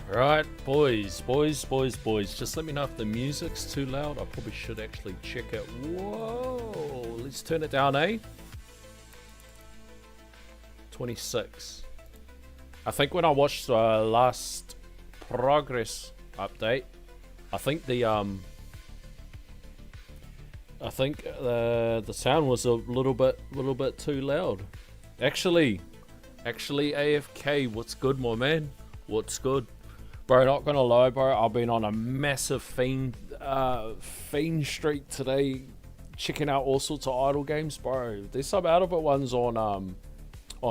Right, boys. Just let me know if the music's too loud. I probably should actually check it. Whoa, let's turn it down, eh? 26. I think when I watched the last progress update, I think the sound was a little bit too loud. Actually, AFK, what's good, my man? What's good? Bro, not gonna lie, bro, I've been on a massive fiend streak today, checking out all sorts of idle games, bro. There's some out of it ones on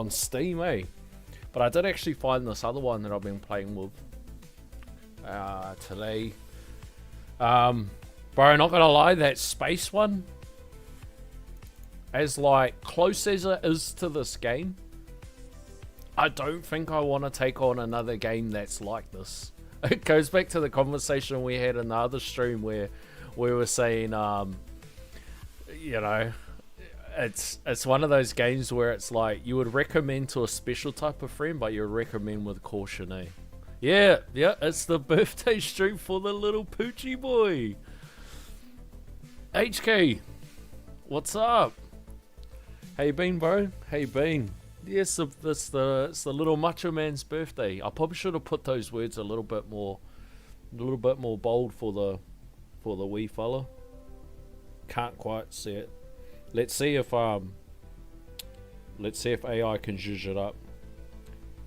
Steam, eh? But I did actually find this other one that I've been playing with today. Bro, not gonna lie, that space one, as like close as it is to this game, I don't think I want to take on another game that's like this. It goes back to the conversation we had in the other stream where we were saying, you know, it's one of those games where it's like you would recommend to a special type of friend, but you would recommend with caution, eh? Yeah, it's the birthday stream for the little Poochie boy. HK, what's up? How you been, bro? How you been? Yes, it's the little macho man's birthday. I probably should have put those words a little bit more bold for the wee fella. Can't quite see it. Let's see if AI can zhuzh it up.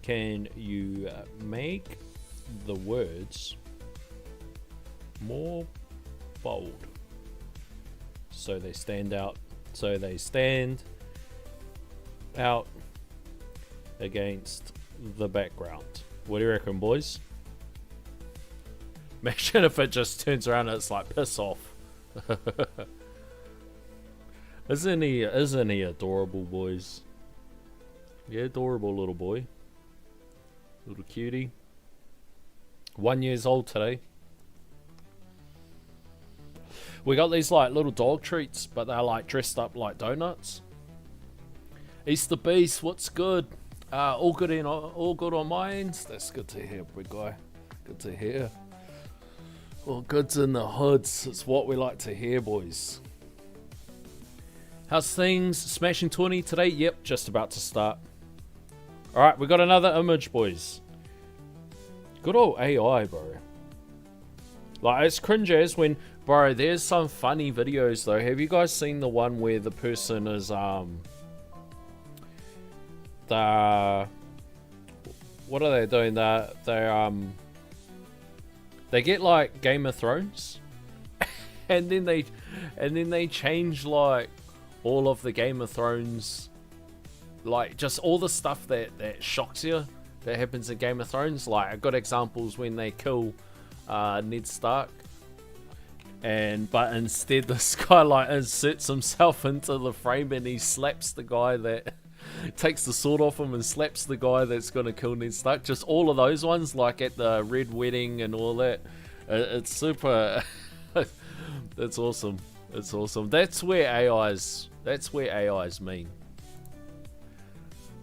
Can you make the words more bold so they stand out? So they stand out against the background. What do you reckon, boys? Imagine if it just turns around and it's like, piss off. Isn't he adorable, boys? Yeah, adorable little boy. Little cutie. 1 year old today. We got these like little dog treats, but they're like dressed up like donuts. Easter Beast, what's good? All good on my end. That's good to hear, big guy. Good to hear. All goods in the hoods. It's what we like to hear, boys. How's things? Smashing 20 today? Yep, just about to start. Alright, we got another image, boys. Good old AI, bro. Like, it's cringe as when... Bro, there's some funny videos, though. Have you guys seen the one where the person is, what are they doing? They get like Game of Thrones, and then they change like all of the Game of Thrones, like just all the stuff that shocks you that happens in Game of Thrones. Like a good example is when they kill Ned Stark, but instead this guy like inserts himself into the frame and he slaps the guy that takes the sword off him and slaps the guy that's gonna kill Ned Stark. Just all of those ones, like at the Red Wedding and all that. It's super. It's awesome. It's awesome. That's where AIs mean.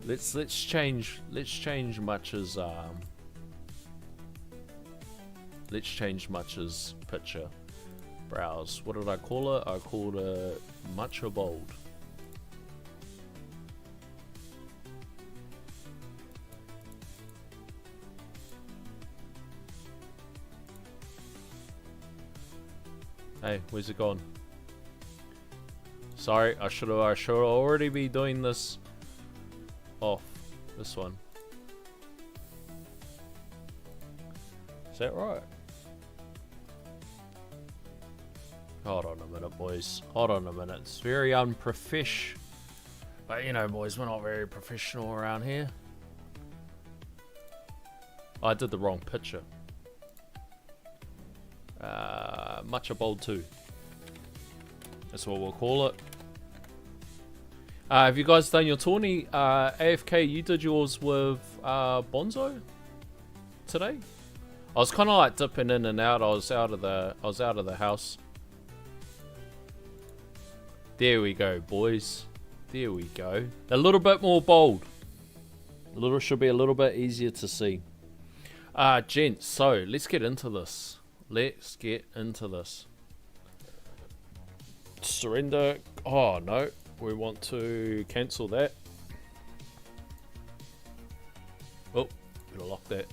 Let's change Much's picture. Browse. What did I call it? I called it Mucha Bold. Hey, where's it gone? Sorry, I should already be doing this off. This one. Is that right? Hold on a minute, boys. Hold on a minute. It's very unprofesh. But you know, boys, we're not very professional around here. I did the wrong picture. Mucha Bold 2. That's what we'll call it. Have you guys done your tourney? AFK, you did yours with Bonzo today? I was kind of like dipping in and out. I was out of the house. There we go, boys. There we go. A little bit more bold. Should be a little bit easier to see. Gents, so let's get into this. Surrender. Oh, no. We want to cancel that. Oh, gotta lock that.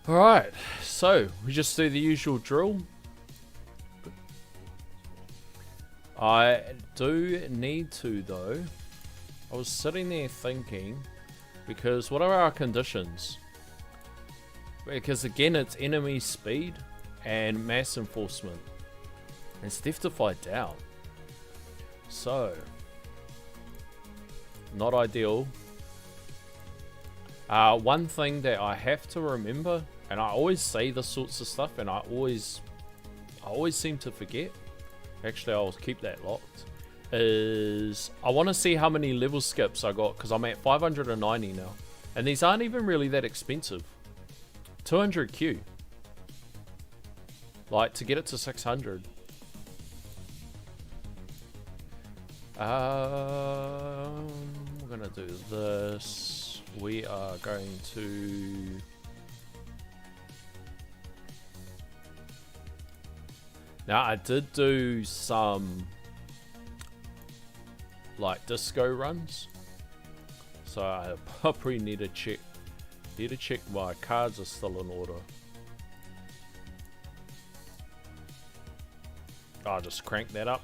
Alright, so we just do the usual drill. I do need to, though. I was sitting there thinking, because what are our conditions? Because again, it's enemy speed and mass enforcement. And Steftify down. So, not ideal. One thing that I have to remember, and I always say this sorts of stuff, and I always seem to forget. Actually, I'll keep that locked. Is I want to see how many level skips I got, because I'm at 590 now, and these aren't even really that expensive. 200Q, like to get it to 600. We're gonna do this. We are going to now. I did do some like disco runs, so I probably need to check my cards are still in order. I'll just crank that up.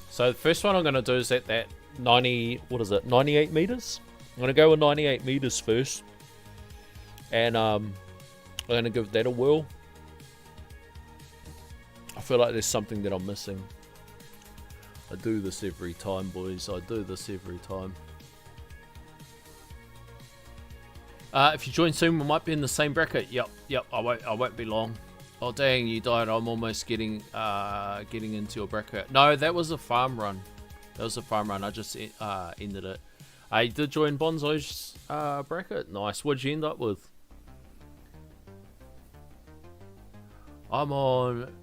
So the first one I'm going to do is at that 98 meters. I'm going to go with 98 meters first, and I'm going to give that a whirl. I feel like there's something that I'm missing. I do this every time, boys. I do this every time. If you join soon, we might be in the same bracket. Yep. I won't be long. Oh dang, you died. I'm almost getting into your bracket. No, that was a farm run. I just ended it. I did join Bonzo's bracket. Nice. What'd you end up with? I'm on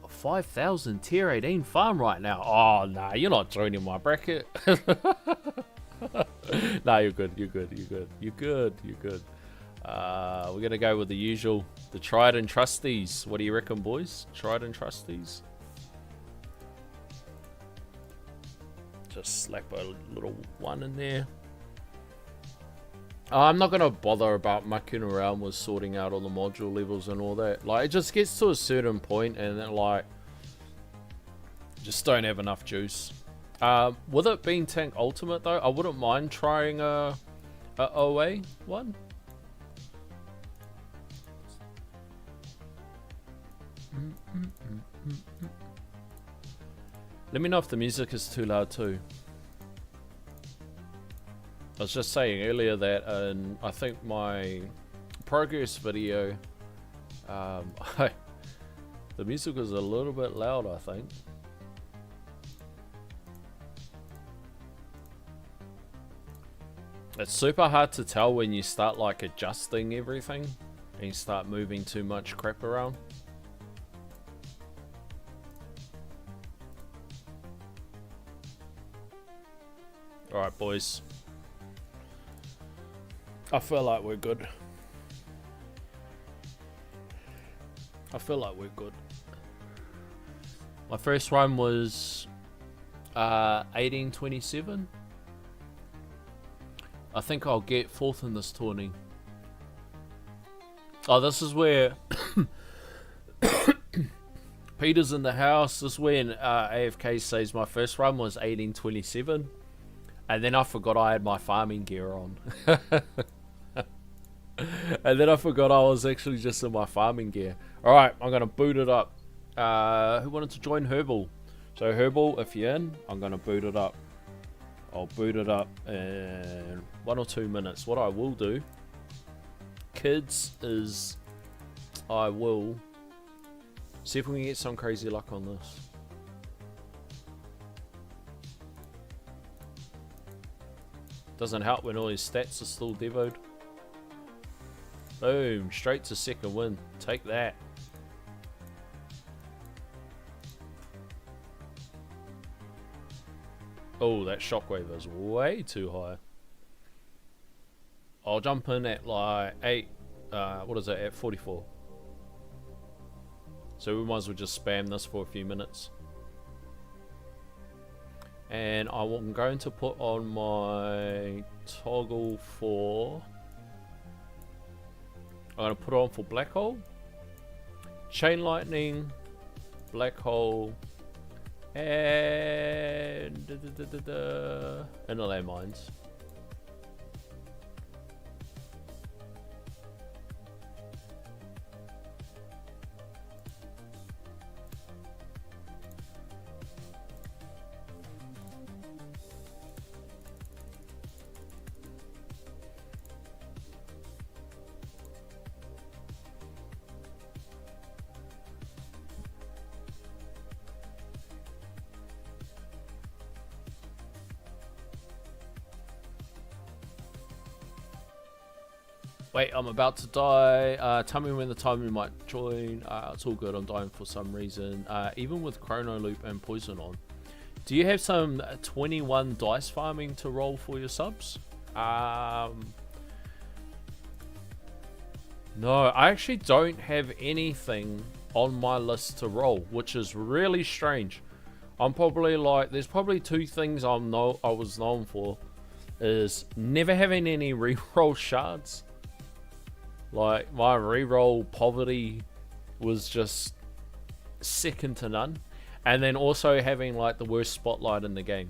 5,000 tier 18 farm right now. Oh nah, you're not joining my bracket. Nah, you're good. We're gonna go with the usual, the tried and trusties. What do you reckon, boys? Tried and trusties. Just slap a little one in there. I'm not gonna bother about mucking around with sorting out all the module levels and all that. Like, it just gets to a certain point and then, like, just don't have enough juice. With it being tank ultimate though, I wouldn't mind trying a OA one. Let me know if the music is too loud too. I was just saying earlier that in, I think, my progress video, the music was a little bit loud, I think. It's super hard to tell when you start like adjusting everything and you start moving too much crap around. Alright, boys. I feel like we're good. My first run was 1827. I think I'll get 4th in this tourney. Oh, this is where Peter's in the house. This is when AFK says my first run was 1827. And then I forgot I had my farming gear on. And then I forgot I was actually just in my farming gear. Alright, I'm going to boot it up. Who wanted to join Herbal? So Herbal, if you're in, I'm going to boot it up. I'll boot it up in 1 or 2 minutes. What I will do, kids, is I will see if we can get some crazy luck on this. Doesn't help when all his stats are still devoed. Boom, straight to second win. Take that. Oh, that shockwave is way too high. I'll jump in at like 8, what is it, at 44. So we might as well just spam this for a few minutes. And I'm going to put on my toggle for... I'm going to put on for Black Hole, Chain Lightning, Black Hole, and Inner Mines. Wait, I'm about to die. Tell me when the time you might join. It's all good. I'm dying for some reason. Even with Chrono Loop and Poison on. Do you have some 21 dice farming to roll for your subs? No, I actually don't have anything on my list to roll, which is really strange. I'm probably like, there's probably two things I was known for, is never having any reroll shards. Like, my reroll poverty was just second to none. And then also having, like, the worst spotlight in the game.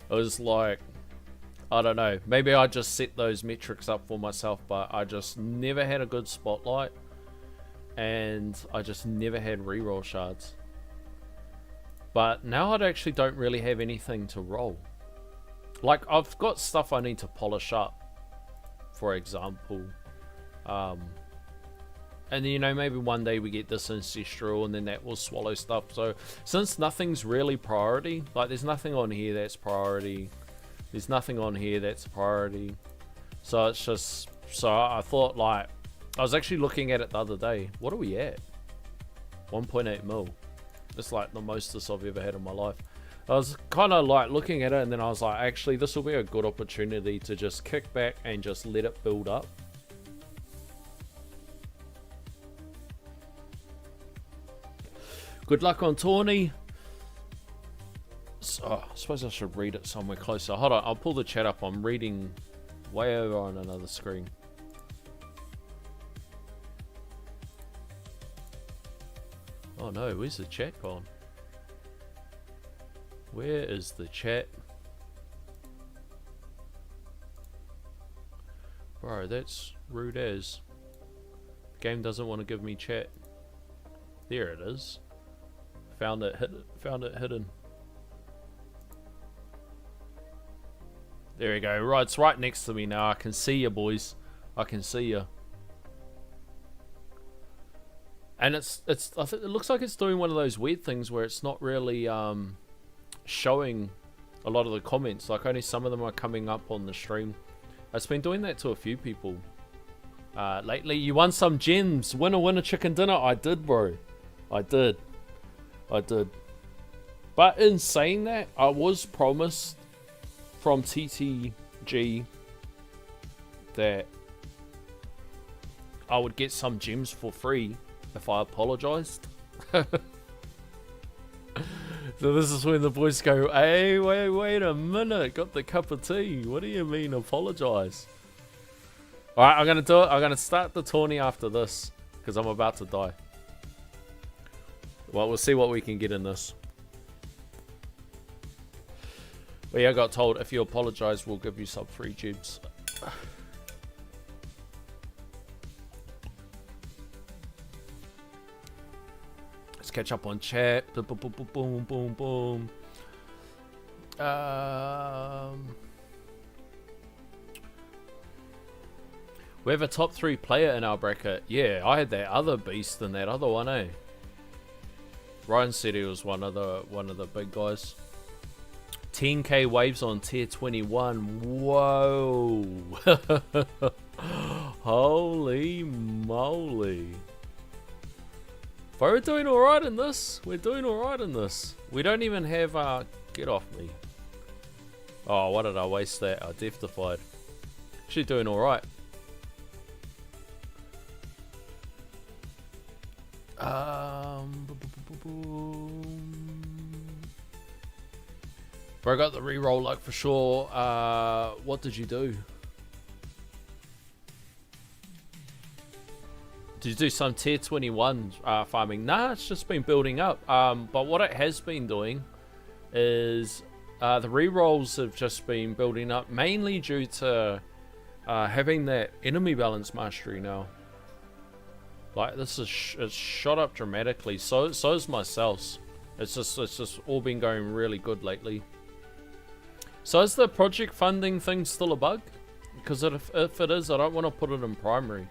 It was like, I don't know. Maybe I just set those metrics up for myself, but I just never had a good spotlight. And I just never had reroll shards. But now I actually don't really have anything to roll. Like, I've got stuff I need to polish up, for example. And you know, maybe one day we get this ancestral and then that will swallow stuff. So since nothing's really priority, like there's nothing on here that's priority, there's nothing on here that's priority, so it's just, so I thought, like, I was actually looking at it the other day. What are we at? 1.8 mil. It's like the mostest I've ever had in my life. I was kind of like looking at it, and then I was like, actually this will be a good opportunity to just kick back and just let it build up. Good luck on Tawny. So, I suppose I should read it somewhere closer. Hold on, I'll pull the chat up. I'm reading way over on another screen. Oh no, where's the chat gone? Where is the chat? Bro, that's rude as. Game doesn't want to give me chat. There it is. Found it hidden. There we go. Right, it's right next to me now. I can see you, boys. I can see you. And I think it looks like it's doing one of those weird things where it's not really showing a lot of the comments. Like, only some of them are coming up on the stream. It's been doing that to a few people lately. You won some gems. Winner chicken dinner. I did, bro. I did. But in saying that, I was promised from TTG that I would get some gems for free if I apologized. So this is when the boys go, hey, wait a minute, got the cup of tea. What do you mean apologize? Alright, I'm gonna do it. I'm gonna start the tourney after this, because I'm about to die. Well, we'll see what we can get in this. But yeah, I got told if you apologize, we'll give you some free gems. Let's catch up on chat. Boom, boom, boom, boom, boom, boom. We have a top 3 player in our bracket. Yeah, I had that other beast in that other one, eh? Ryan said he was one of the big guys. 10k waves on tier 21. Whoa. Holy moly. But we're doing alright in this. We're doing alright in this. We don't even have get off me. Oh, why did I waste that? I death-defied. Actually doing alright. Bro, I got the reroll luck for sure. What did you do? Did you do some tier 21 farming? Nah, it's just been building up. But what it has been doing is the rerolls have just been building up, mainly due to having that enemy balance mastery now. Like, this is it's shot up dramatically. So is my cells. It's just all been going really good lately. So is the project funding thing still a bug? Because if it is, I don't want to put it in primary.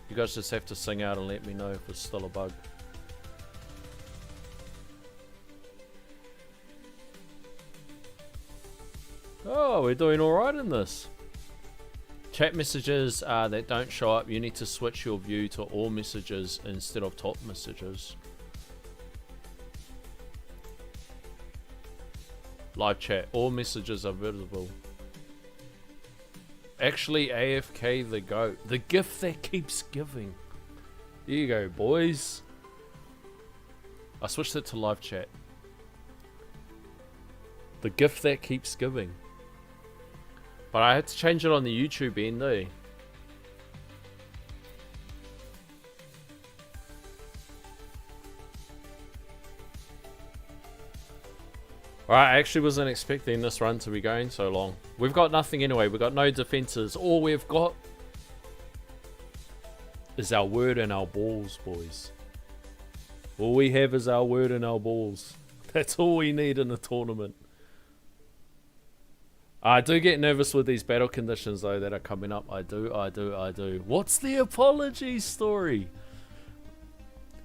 You guys just have to sing out and let me know if it's still a bug. Oh, we're doing alright in this. Chat messages that don't show up, you need to switch your view to all messages instead of top messages. Live chat, all messages are visible. Actually, AFK the GOAT. The gift that keeps giving. There you go, boys. I switched it to live chat. The gift that keeps giving. But I had to change it on the YouTube end, eh? Alright, I actually wasn't expecting this run to be going so long. We've got nothing anyway. We've got no defenses. All we've got is our word and our balls, boys. All we have is our word and our balls. That's all we need in a tournament. I do get nervous with these battle conditions, though, that are coming up. I do. What's the apology story?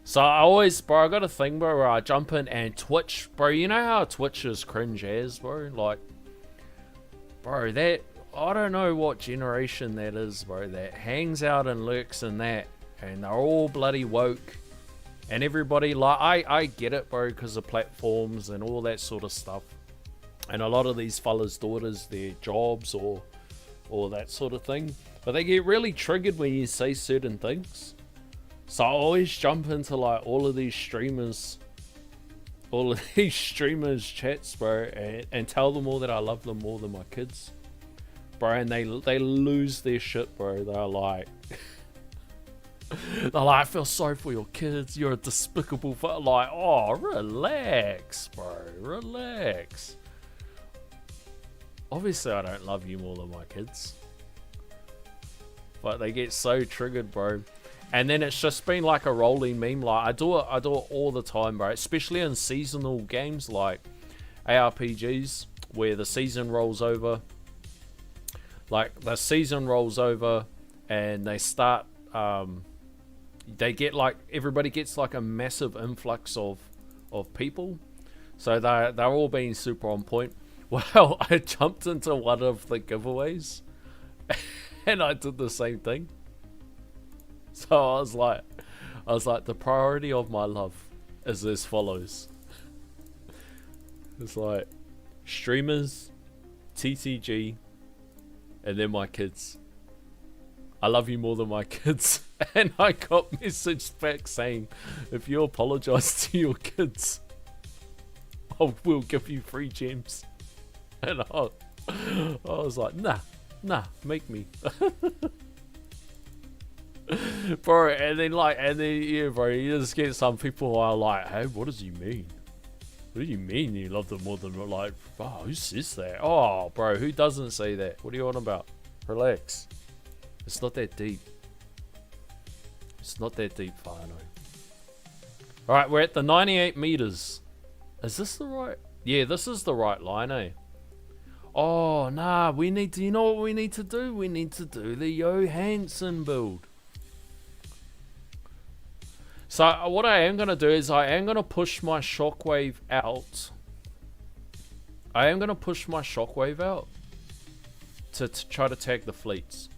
So I always, bro, I got a thing, bro, where I jump in and Twitch, bro, you know how Twitch is cringe as, bro? Like, bro, that, I don't know what generation that is, bro, that hangs out and lurks in that, and they're all bloody woke, and everybody, like, I get it, bro, because of platforms and all that sort of stuff, and a lot of these fellas' daughters, their jobs or that sort of thing, but they get really triggered when you say certain things. So I always jump into like all of these streamers chats, bro, and tell them all that I love them more than my kids, bro, and they lose their shit, bro. They're like, I feel sorry for your kids. You're a despicable. Like, oh, relax, bro, relax. Obviously, I don't love you more than my kids, but they get so triggered, bro. And then it's just been like a rolling meme. Like I do it all the time, bro. Especially in seasonal games like ARPGs, where the season rolls over. Like the season rolls over, and they start. They get like everybody gets like a massive influx of people, so they're all being super on point. Well, I jumped into one of the giveaways, and I did the same thing. So I was like, the priority of my love is as follows. It's like, streamers, TTG, and then my kids. I love you more than my kids. And I got messaged back saying, if you apologize to your kids, I will give you free gems. And I was like, nah, make me. Bro, and then yeah, bro, you just get some people who are like, hey, what does he mean? What do you mean you love them more than, like, oh, who says that? Oh, bro, who doesn't say that? What are you on about? Relax. It's not that deep. It's not that deep, Fano. Alright, we're at the 98 meters. Is this the right? Yeah, this is the right line, eh? Oh, nah, we need to, you know what we need to do? We need to do the Johansson build. So what I am going to do is I am going to push my shockwave out. I am going to push my shockwave out to try to tag the fleets.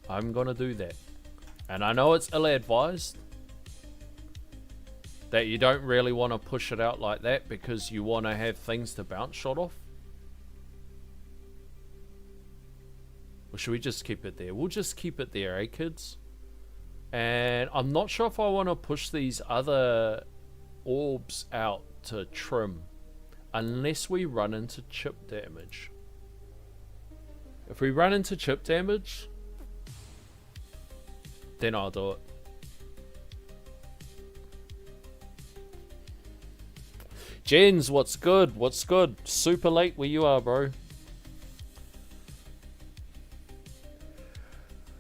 I'm going to do that. And I know it's ill-advised that you don't really want to push it out like that because you want to have things to bounce shot off. Or should we just keep it there? We'll just keep it there, eh, kids? And I'm not sure if I want to push these other orbs out to trim. Unless we run into chip damage. If we run into chip damage, then I'll do it. Jens, what's good? What's good? Super late where you are, bro.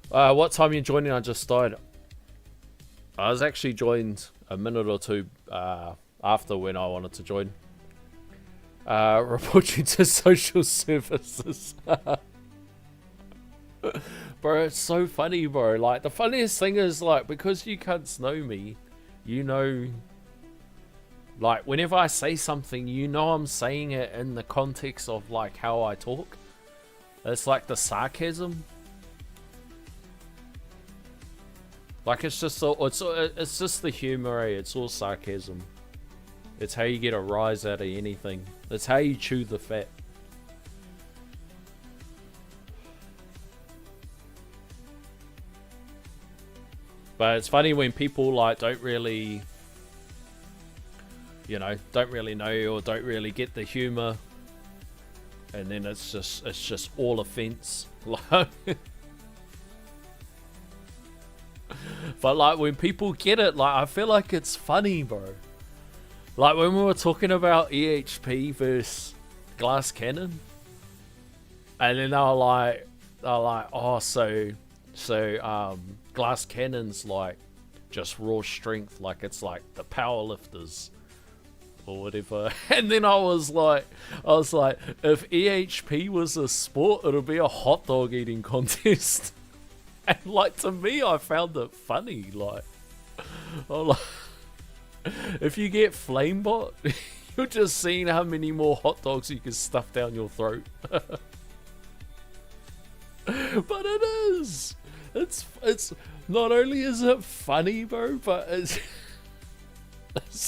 What time are you joining? I just died. I was actually joined a minute or two after when I wanted to join. Report you to social services. Bro, it's so funny, bro. Like, the funniest thing is, like, because you cunts know me, you know... Like, whenever I say something, you know I'm saying it in the context of, like, how I talk. It's like the sarcasm. Like, it's just it's just the humor, eh? It's all sarcasm. It's how you get a rise out of anything. It's how you chew the fat. But it's funny when people, like, don't really... You know, don't really know or don't really get the humor, and then it's just all offense. But like when people get it, like I feel like it's funny, bro. Like when we were talking about EHP versus Glass Cannon, and then they were like, oh, so Glass Cannon's like just raw strength, like it's like the powerlifters. Or whatever, and then I was like, if EHP was a sport, it'll be a hot dog eating contest. And like to me, I found it funny. Like, I'm like if you get Flamebot, you're just seeing how many more hot dogs you can stuff down your throat. But it is. It's not only is it funny, bro, but it's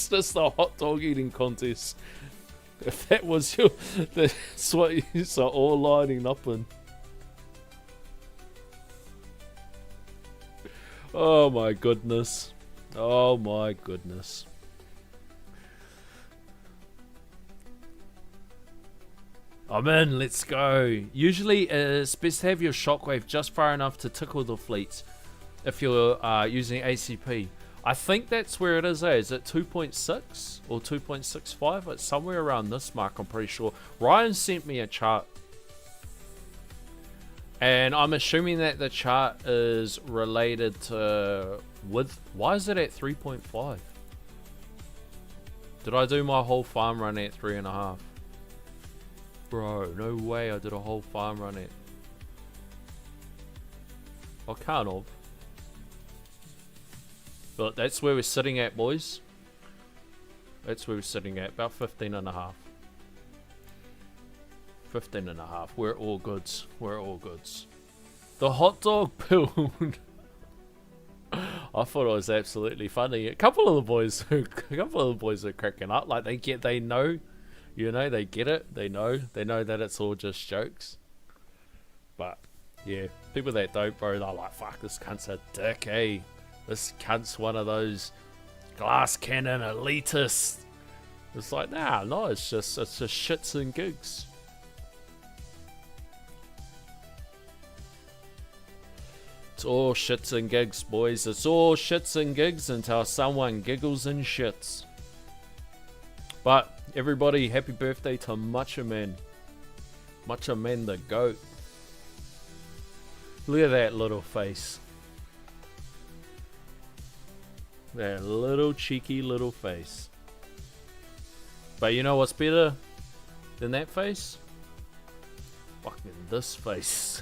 just a hot dog eating contest. If that was that's what you are all lining up in. Oh my goodness. Oh my goodness. I'm in, let's go. Usually it's best to have your shockwave just far enough to tickle the fleets if you're using ACP. I think that's where it is, eh? Is it 2.6 or 2.65? It's somewhere around this mark, I'm pretty sure. Ryan sent me a chart. And I'm assuming that the chart is related to width. Why is it at 3.5? Did I do my whole farm run at 3.5? Bro, no way I did a whole farm run at... I can't have. But that's where we're sitting at, boys. That's where we're sitting at, about 15.5. 15.5. We're all goods. We're all goods. The hot dog build. I thought it was absolutely funny. A couple of the boys are cracking up. Like they know, you know, they get it. They know that it's all just jokes. But yeah, people that don't, bro, they're like, fuck, this cunt's a dick, eh? This cunt's one of those Glass Cannon elitists. It's like, nah, no, it's just shits and gigs. It's all shits and gigs, boys. It's all shits and gigs until someone giggles and shits. But everybody, happy birthday to Macho Man. Macho Man the GOAT. Look at that little face. That little cheeky little face. But you know what's better than that face? Fucking this face.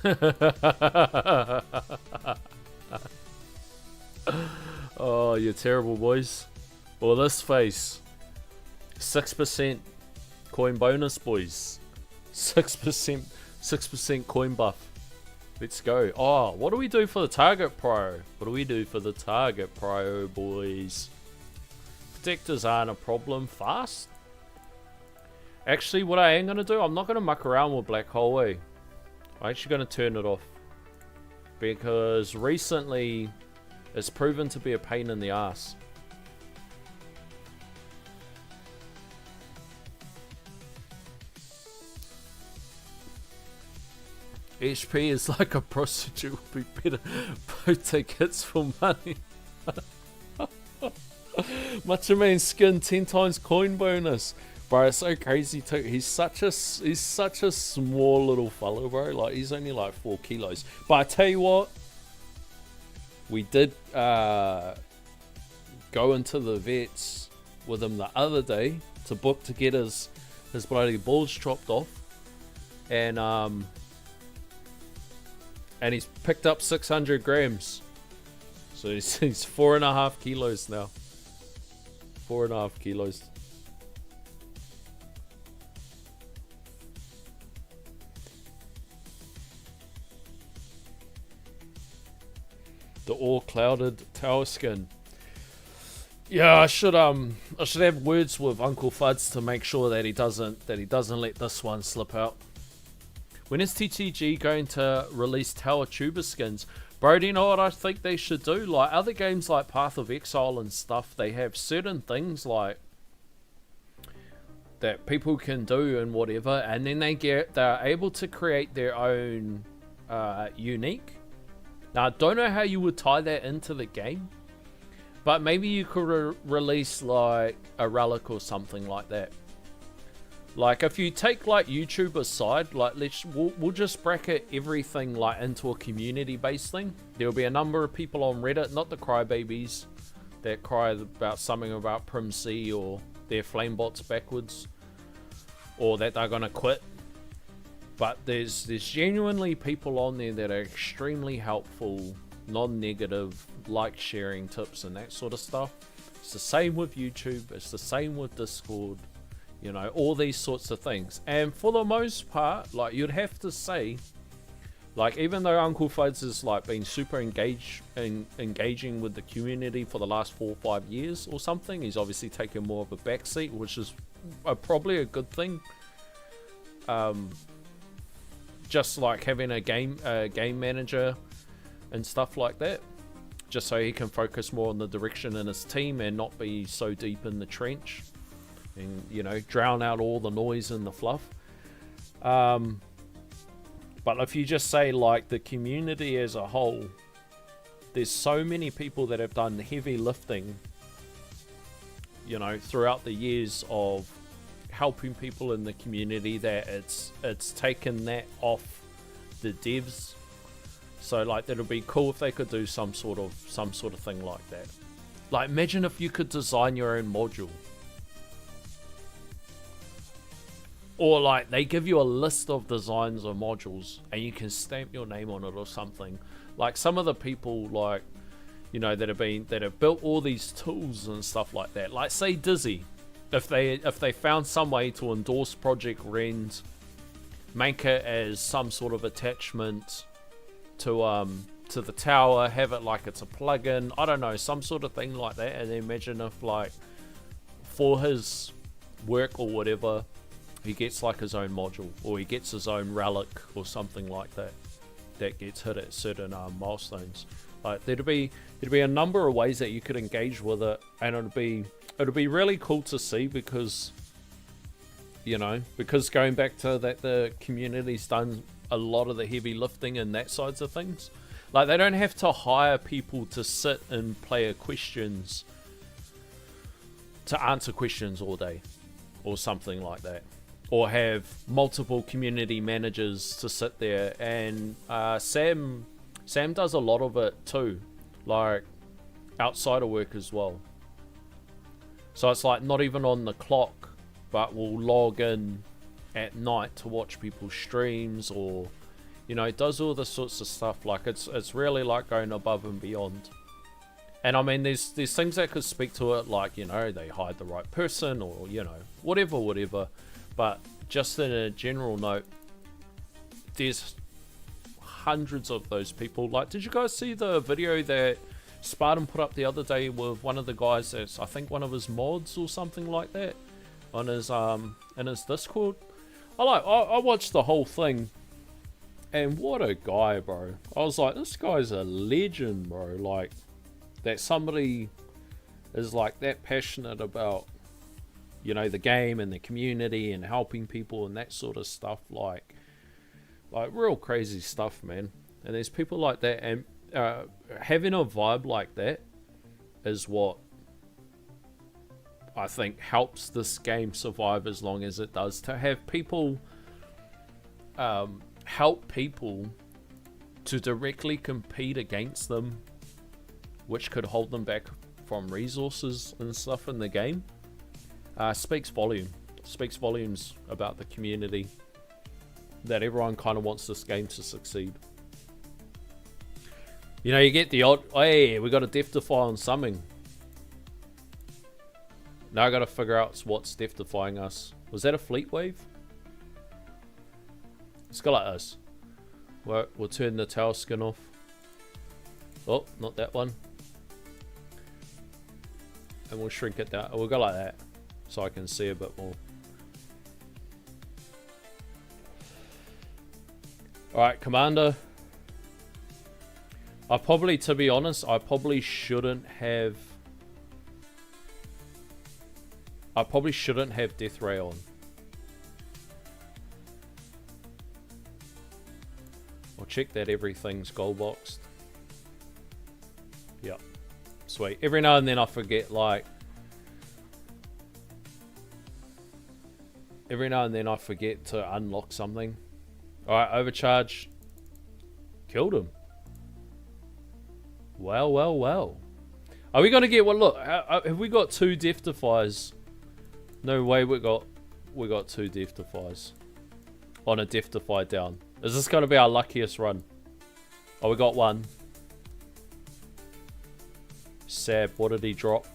Oh, you're terrible, boys. Or this face. 6% coin bonus, boys. 6% coin buff. Let's go. Oh, what do we do for the target prio? What do we do for the target prio, boys? Protectors aren't a problem. Fast? Actually, what I am going to do, I'm not going to muck around with Black Hole, eh? I'm actually going to turn it off. because recently it's proven to be a pain in the ass. HP is like a prostitute, would be better. Buy tickets for money. Macho Man skin 10 times coin bonus. Bro, it's so crazy too. He's such a small little fellow, bro. Like, he's only like 4 kilos. But I tell you what, we did go into the vets with him the other day to book to get his bloody balls chopped off, and he's picked up 600 grams. So he's 4.5 kilos now. 4.5 kilos. The all clouded tower skin. Yeah, I should have words with Uncle Fuds to make sure that he doesn't let this one slip out. When is TTG going to release Tower Tuber skins? Bro, do you know what I think they should do? Like other games like Path of Exile and stuff, they have certain things like that people can do and whatever, and then they're able to create their own unique. Now, I don't know how you would tie that into the game, but maybe you could release like a relic or something like that. Like if you take like YouTube aside, like we'll just bracket everything like into a community-based thing. There'll be a number of people on Reddit, not the crybabies that cry about something about Prim C or their flamebots backwards, or that they're gonna quit. But there's genuinely people on there that are extremely helpful, non-negative, like sharing tips and that sort of stuff. It's the same with YouTube. It's the same with Discord. You know, all these sorts of things. And for the most part, like, you'd have to say, like, even though Uncle Fuds has like been super engaging with the community for the last 4 or 5 years or something, he's obviously taken more of a backseat, which is probably a good thing. Just like having a game manager and stuff like that, just so he can focus more on the direction in his team and not be so deep in the trench. And, you know, drown out all the noise and the fluff. But if you just say like the community as a whole, there's so many people that have done heavy lifting, you know, throughout the years of helping people in the community, that it's taken that off the devs. So like it'll be cool if they could do some sort of thing like that. Like imagine if you could design your own module. Or like they give you a list of designs or modules and you can stamp your name on it or something. Like some of the people, like, you know, that have built all these tools and stuff like that. Like say Dizzy, if they found some way to endorse Project Rend, make it as some sort of attachment to the tower, have it like it's a plugin, I don't know, some sort of thing like that. And then imagine if like for his work or whatever, he gets like his own module, or he gets his own relic or something like that that gets hit at certain milestones. Like there'd be a number of ways that you could engage with it, and it'd be really cool to see, because, you know, because going back to that, the community's done a lot of the heavy lifting and that sides of things. Like they don't have to hire people to sit and play questions, to answer questions all day or something like that, or have multiple community managers to sit there. And Sam does a lot of it too, like outside of work as well. So it's like not even on the clock, but we'll log in at night to watch people's streams, or, you know, it does all this sorts of stuff. Like it's really like going above and beyond. And I mean, there's things that could speak to it, like, you know, they hired the right person, or, you know, whatever. But just in a general note, there's hundreds of those people. Like, did you guys see the video that Spartan put up the other day with one of the guys that's, I think, one of his mods or something like that on his in his Discord? I watched the whole thing, And what a guy, bro. I was like, this guy's a legend, bro. Like, that somebody is like that passionate about, you know, the game and the community and helping people and that sort of stuff. Like real crazy stuff, man. And there's people like that, and having a vibe like that is what I think helps this game survive as long as it does. To have people help people to directly compete against them, which could hold them back from resources and stuff in the game, speaks volumes about the community, that everyone kind of wants this game to succeed. You know, you get the odd, hey, we got a Death-defy on something. Now I gotta figure out what's Death-defying us. Was that a fleet wave? Let's go like this. We'll turn the tail skin off. Oh, not that one. And we'll shrink it down. We'll go like that, so I can see a bit more. Alright, Commander. To be honest, I probably shouldn't have Death Ray on. I'll check that everything's gold boxed. Yep. Sweet. Every now and then I forget, like... Every now and then I forget to unlock something. Alright, overcharge. Killed him. Well, well, well. Are we going to get... Well, look. Have we got 2 Death-defies? No way we got 2 Death-defies. On a Death-defy down. Is this going to be our luckiest run? Oh, we got 1. Sab, what did he drop?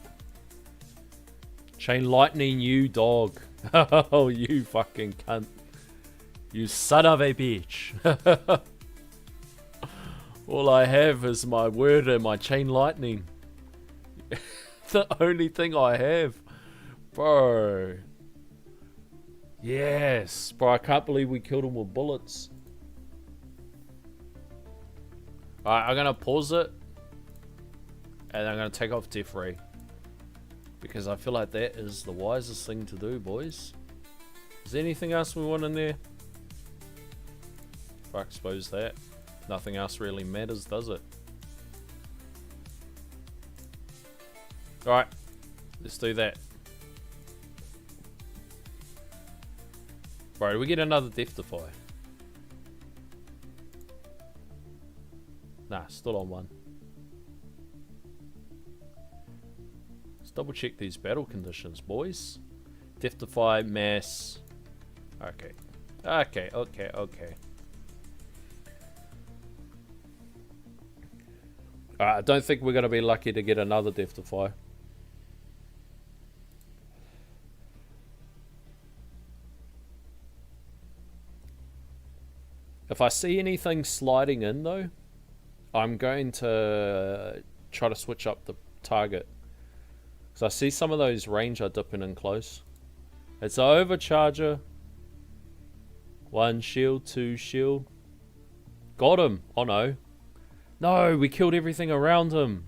Chain lightning, you dog. Oh, you fucking cunt. You son of a bitch. All I have is my word and my chain lightning. The only thing I have. Bro. Yes. Bro, I can't believe we killed him with bullets. Alright, I'm going to pause it. And I'm going to take off Death Ray. Because I feel like that is the wisest thing to do, boys. Is there anything else we want in there? If I expose that. Nothing else really matters, does it? Alright. Let's do that. Bro, do we get another Death-defy? Nah, still on 1. Let's double check these battle conditions, boys. Death-defy, mass. Okay. Okay. I don't think we're going to be lucky to get another Death-defy. If I see anything sliding in, though, I'm going to try to switch up the target. Because I see some of those range are dipping in close. It's an overcharger. 1 shield, 2 shield. Got him. Oh no. No, we killed everything around him.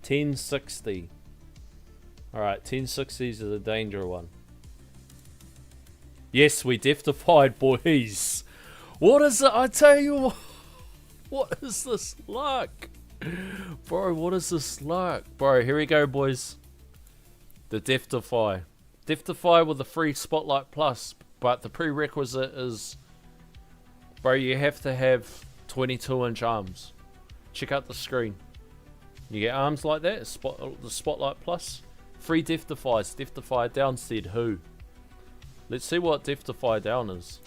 1060. Alright, 1060 is a danger one. Yes, we Death-defied, boys. What is it? I tell you what is this luck? Bro, what is this luck? Bro, here we go, boys. The Death-defy. Death-defy with a free Spotlight Plus. But the prerequisite is... Bro, you have to have 22-inch arms. Check out the screen. You get arms like that, the Spotlight Plus. Free Death-defies. Death-defy down said who? Let's see what Death-defy down is.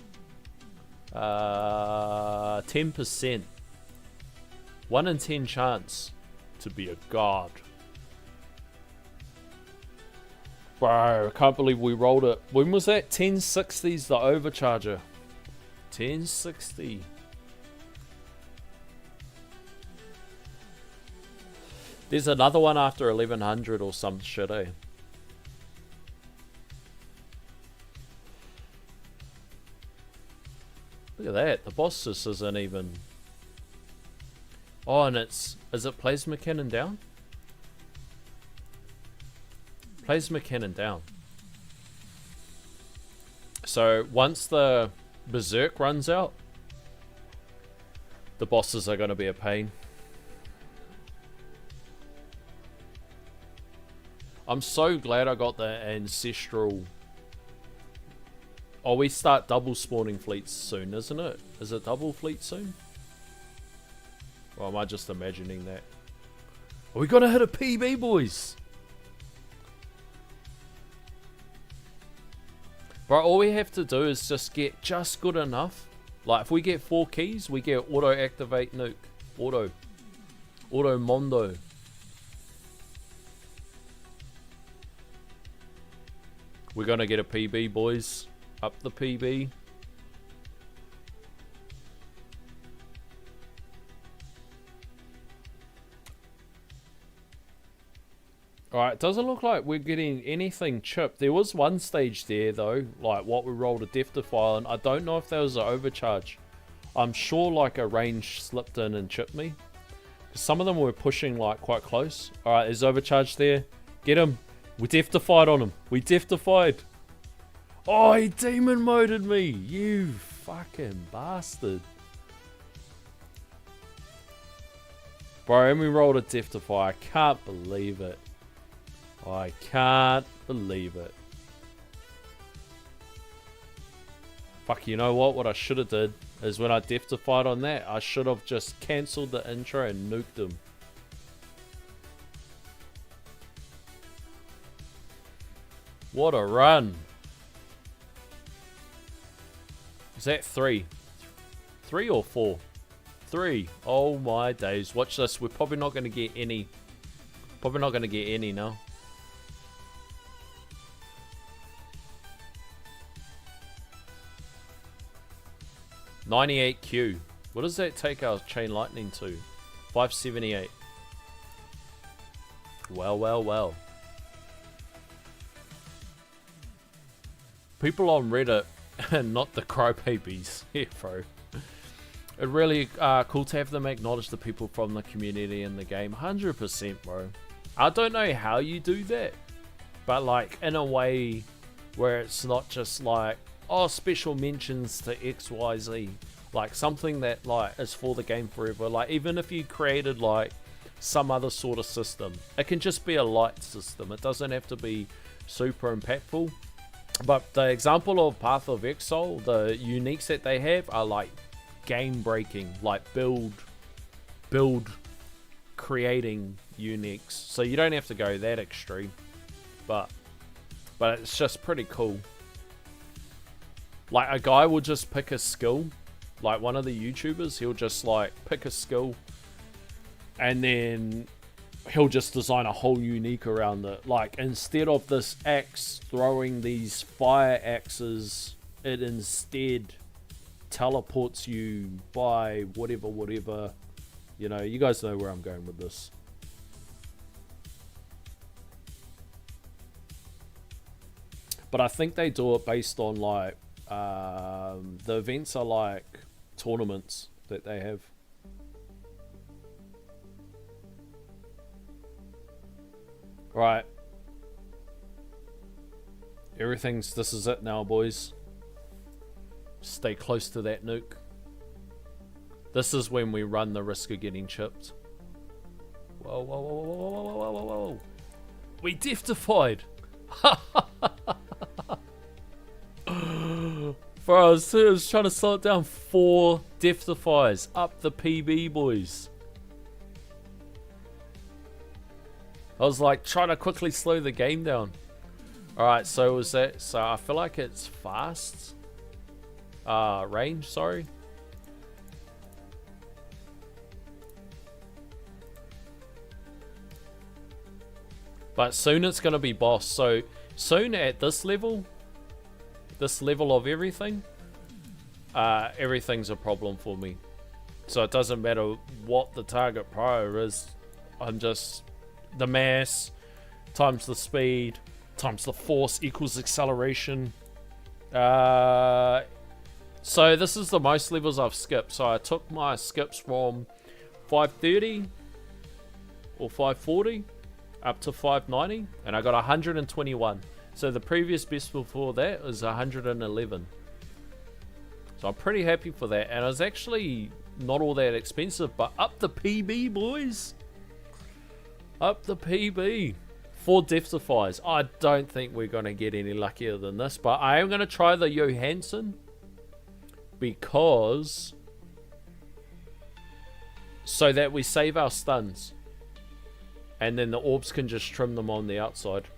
10%. 1 in 10 chance to be a god. Bro, I can't believe we rolled it. When was that? 1060's the overcharger. 1060. There's another one after 1100 or some shit, eh? Look at that. The boss just isn't even... Oh, and it's... Is it Plasma Cannon down? Plasma Cannon down. So, once the Berserk runs out, the bosses are going to be a pain. I'm so glad I got the Ancestral... Oh, we start double spawning fleets soon, isn't it? Is it double fleet soon? Or am I just imagining that? Are we gonna hit a PB, boys? Bro, all we have to do is just get just good enough. Like, if we get 4 keys, we get auto-activate nuke. Auto Mondo. We're gonna get a PB, boys. Up the PB. Alright, doesn't look like we're getting anything chipped. There was one stage there, though, like what we rolled a Death Defile, and I don't know if there was an overcharge. I'm sure, like, a range slipped in and chipped me. Some of them were pushing, like, quite close. Alright, there's overcharge there. Get him. We Death Defied on him. We Death Defied. Oh, he demon moded me. You fucking bastard. Bro, and we rolled a Death Defy. I can't believe it. I can't believe it. Fuck, you know what? What I should have did is when I Death Defied on that, I should have just cancelled the intro and nuked him. What a run. Is that 3? 3 or 4? 3. Oh my days. Watch this. We're probably not going to get any. Probably not going to get any now. $98Q. What does that take our Chain Lightning to? 578. Well, well, well. People on Reddit, and not the crybabies here, bro. It really cool to have them acknowledge the people from the community in the game. 100%, bro. I don't know how you do that, but like in a way where it's not just like, oh, special mentions to XYZ, like something that like is for the game forever. Like even if you created like some other sort of system, it can just be a light system. It doesn't have to be super impactful. But the example of Path of Exile, the uniques that they have are like game breaking, like build creating uniques. So you don't have to go that extreme, but it's just pretty cool. Like a guy will just pick a skill, like one of the YouTubers, he'll just like pick a skill and then he'll just design a whole unique around it. Like instead of this axe throwing these fire axes, it instead teleports you by whatever. You know, you guys know where I'm going with this. But I think they do it based on like the events are like tournaments that they have. Right. This is it now, boys. Stay close to that nuke. This is when we run the risk of getting chipped. Whoa, whoa, whoa, whoa, whoa, whoa, whoa, whoa, whoa. We Death Defied. Bro, I was trying to slow it down. 4 Death Defies. Up the PB, boys. I was like trying to quickly slow the game down. Alright, so was that... So I feel like it's fast. Range, sorry. But soon it's going to be boss. So soon at this level of everything, everything's a problem for me. So it doesn't matter what the target prior is. I'm just... The mass times the speed times the force equals acceleration. So this is the most levels I've skipped. So I took my skips from 530 or 540 up to 590, and I got 121. So the previous best before that was 111. So I'm pretty happy for that, and it was actually not all that expensive, but up the PB, boys. Up the PB. 4 Death-Defies. I don't think we're going to get any luckier than this, but I am going to try the Johansson because so that we save our stuns, and then the orbs can just trim them on the outside.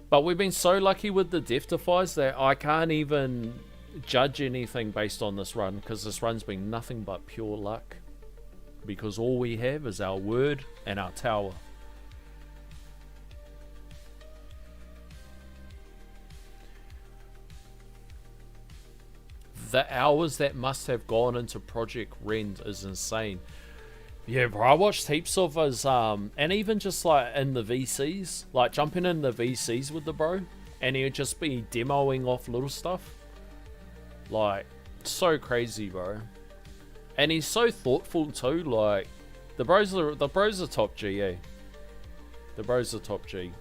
But we've been so lucky with the Death-Defies that I can't even judge anything based on this run, because this run's been nothing but pure luck, because all we have is our word and our tower. The hours that must have gone into Project Rend is insane. Yeah, bro, I watched heaps of us, and even just like in the VCs, like jumping in the VCs with the bro, and he would just be demoing off little stuff. Like, so crazy, bro. And he's so thoughtful too, like, the bro's are top G, eh? The bro's are top G.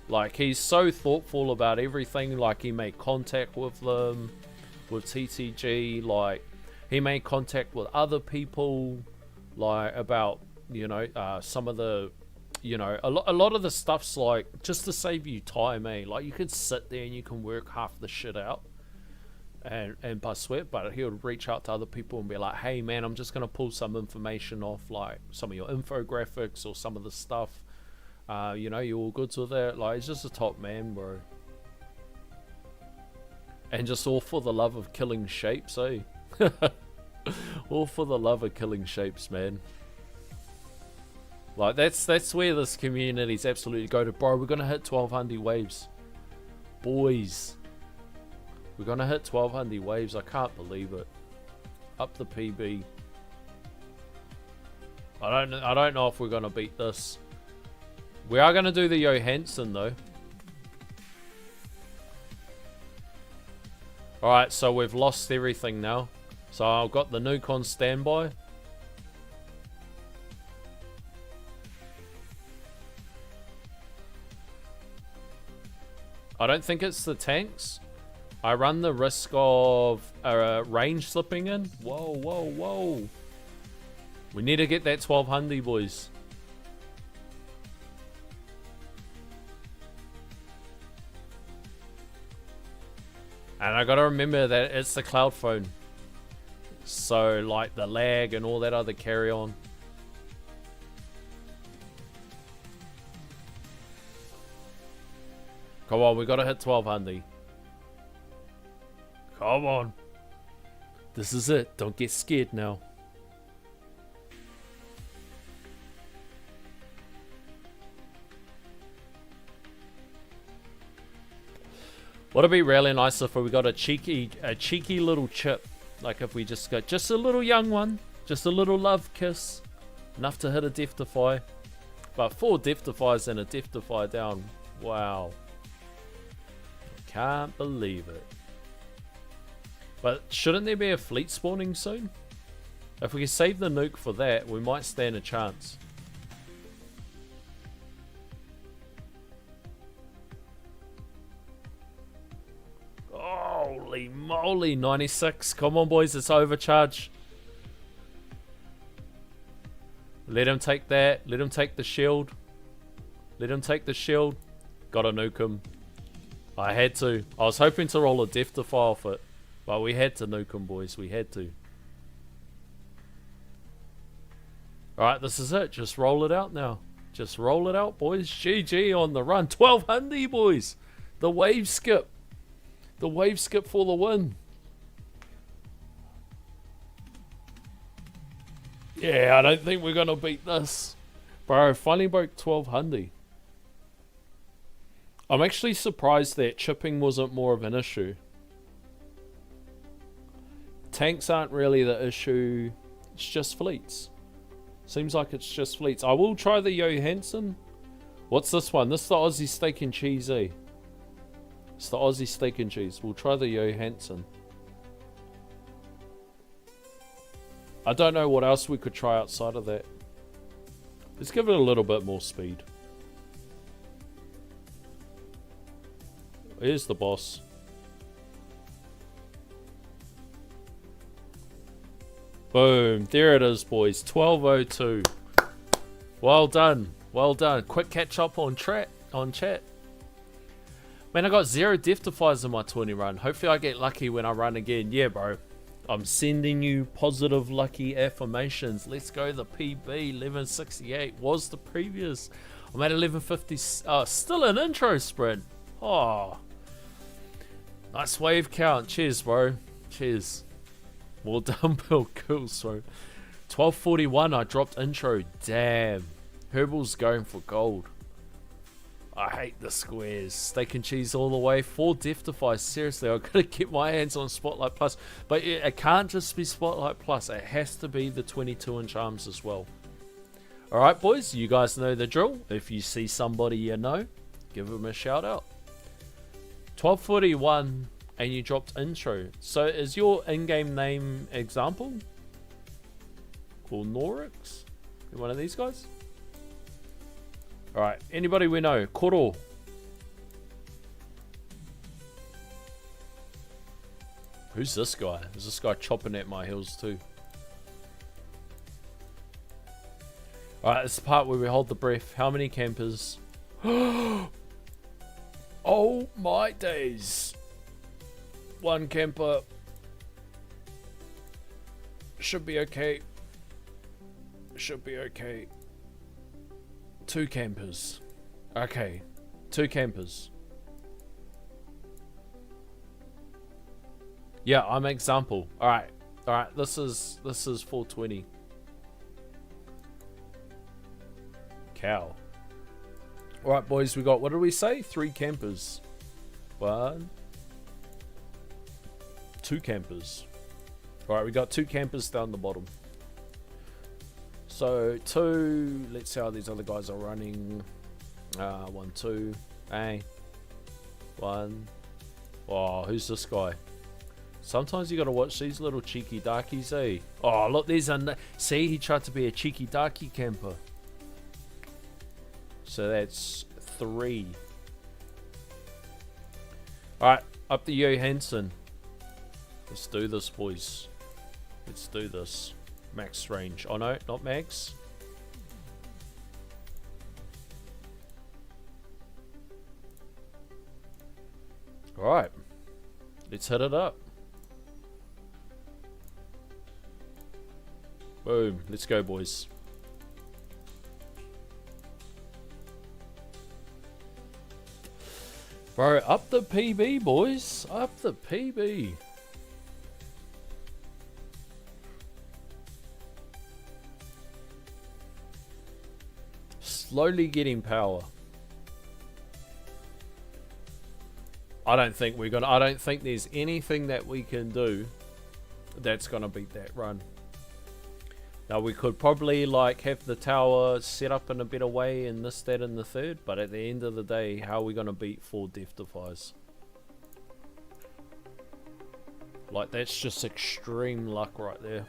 Like, he's so thoughtful about everything, like, he made contact with them, with TTG, like, he made contact with other people, like, about, you know, some of the, you know, a lot of the stuff's like just to save you time, eh? Like, you could sit there and you can work half the shit out and bust sweat, but he would reach out to other people and be like, hey man, I'm just gonna pull some information off, like some of your infographics or some of the stuff, you know, you all good with that. Like, he's just a top man, bro. And just all for the love of killing shapes, eh? All for the love of killing shapes, man. Like, that's where this community's absolutely go to. Bro, we're gonna hit 1200 waves. Boys. We're gonna hit 1200 waves. I can't believe it. Up the PB. I don't know if we're gonna beat this. We are gonna do the Johansson though. Alright, so we've lost everything now. So I've got the nuke on standby. I don't think it's the tanks. I run the risk of range slipping in. Whoa, whoa, whoa. We need to get that 1200, boys. And I gotta remember that it's the cloud phone. So, like, the lag and all that other carry on. Come on, we gotta hit 1200. Come on. This is it. Don't get scared now. Would it be really nice if we got a cheeky little chip? Like if we just got just a little young one, just a little love kiss, enough to hit a Death-Defy. But 4 Death-Defies and a Death-Defy down. Wow. Can't believe it. But shouldn't there be a fleet spawning soon? If we can save the nuke for that, we might stand a chance. Holy moly, 96. Come on, boys, it's overcharge. Let him take that. Let him take the shield. Let him take the shield. Gotta nuke him. I had to. I was hoping to roll a Death-Defy off it, but we had to nuke him, boys. We had to. Alright, this is it. Just roll it out now. Just roll it out, boys. GG on the run. 1200, boys. The wave skip. The wave skip for the win. Yeah, I don't think we're going to beat this. Bro, finally broke 1200. I'm actually surprised that chipping wasn't more of an issue. Tanks aren't really the issue. It's just fleets. Seems like it's just fleets. I will try the Johansson. What's this one? This is the Aussie steak and cheese, eh? It's the Aussie steak and cheese. We'll try the Johansson. I don't know what else we could try outside of that. Let's give it a little bit more speed. Here's the boss. Boom. There it is, boys. 12:02. Well done. Well done. Quick catch up on chat. Man, I got 0 death defies in my 20 run. Hopefully I get lucky when I run again. Yeah, bro. I'm sending you positive lucky affirmations. Let's go. The PB 1168 was the previous. I'm at 1150. Still an intro sprint. Oh, nice wave count. Cheers, bro. Cheers. More dumbbell kills, bro. 1241. I dropped intro. Damn. Herbal's going for gold. I hate the squares. Steak and cheese all the way. 4 death defies. Seriously, I've got to get my hands on Spotlight Plus. But it can't just be Spotlight Plus. It has to be the 22-inch arms as well. Alright, boys. You guys know the drill. If you see somebody you know, give them a shout out. 1241 and you dropped intro. So is your in-game name Example? Or Norix? One of these guys? Alright, anybody we know? Koro. Who's this guy? Is this guy chopping at my heels too? Alright, this is the part where we hold the breath. How many campers? Oh my days. 1 camper. Should be okay. Should be okay. 2 campers. Okay. 2 campers. Yeah, I'm Example. Alright. Alright, this is 420. Cow. Alright, boys, we got, what did we say? 3 campers. 1. 2 campers. Alright, we got 2 campers down the bottom. So 2, let's see how these other guys are running. 1, 2, hey, 1. Oh, who's this guy? Sometimes you gotta watch these little cheeky darkies, eh? Oh, look, there's a, see, he tried to be a cheeky darky camper. So that's 3. Alright, up to Johansson. Let's do this, boys. Let's do this. Max range. Oh no, not max. Alright. Let's hit it up. Boom. Let's go, boys. Bro, up the PB, boys. Up the PB. Slowly getting power. I don't think there's anything that we can do that's gonna beat that run. Now we could probably like have the tower set up in a better way and this, that, and the third, but at the end of the day, how are we gonna beat 4 death defies? Like, that's just extreme luck right there.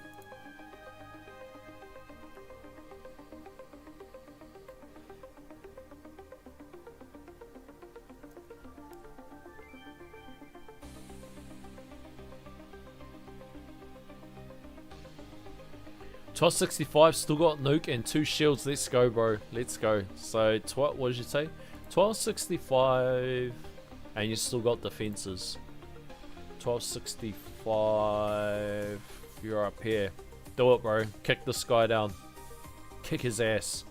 $12.65, still got nuke and 2 shields. Let's go, bro. Let's go. So, what did you say? $12.65, and you still got defenses. $12.65. You're up here. Do it, bro. Kick this guy down. Kick his ass.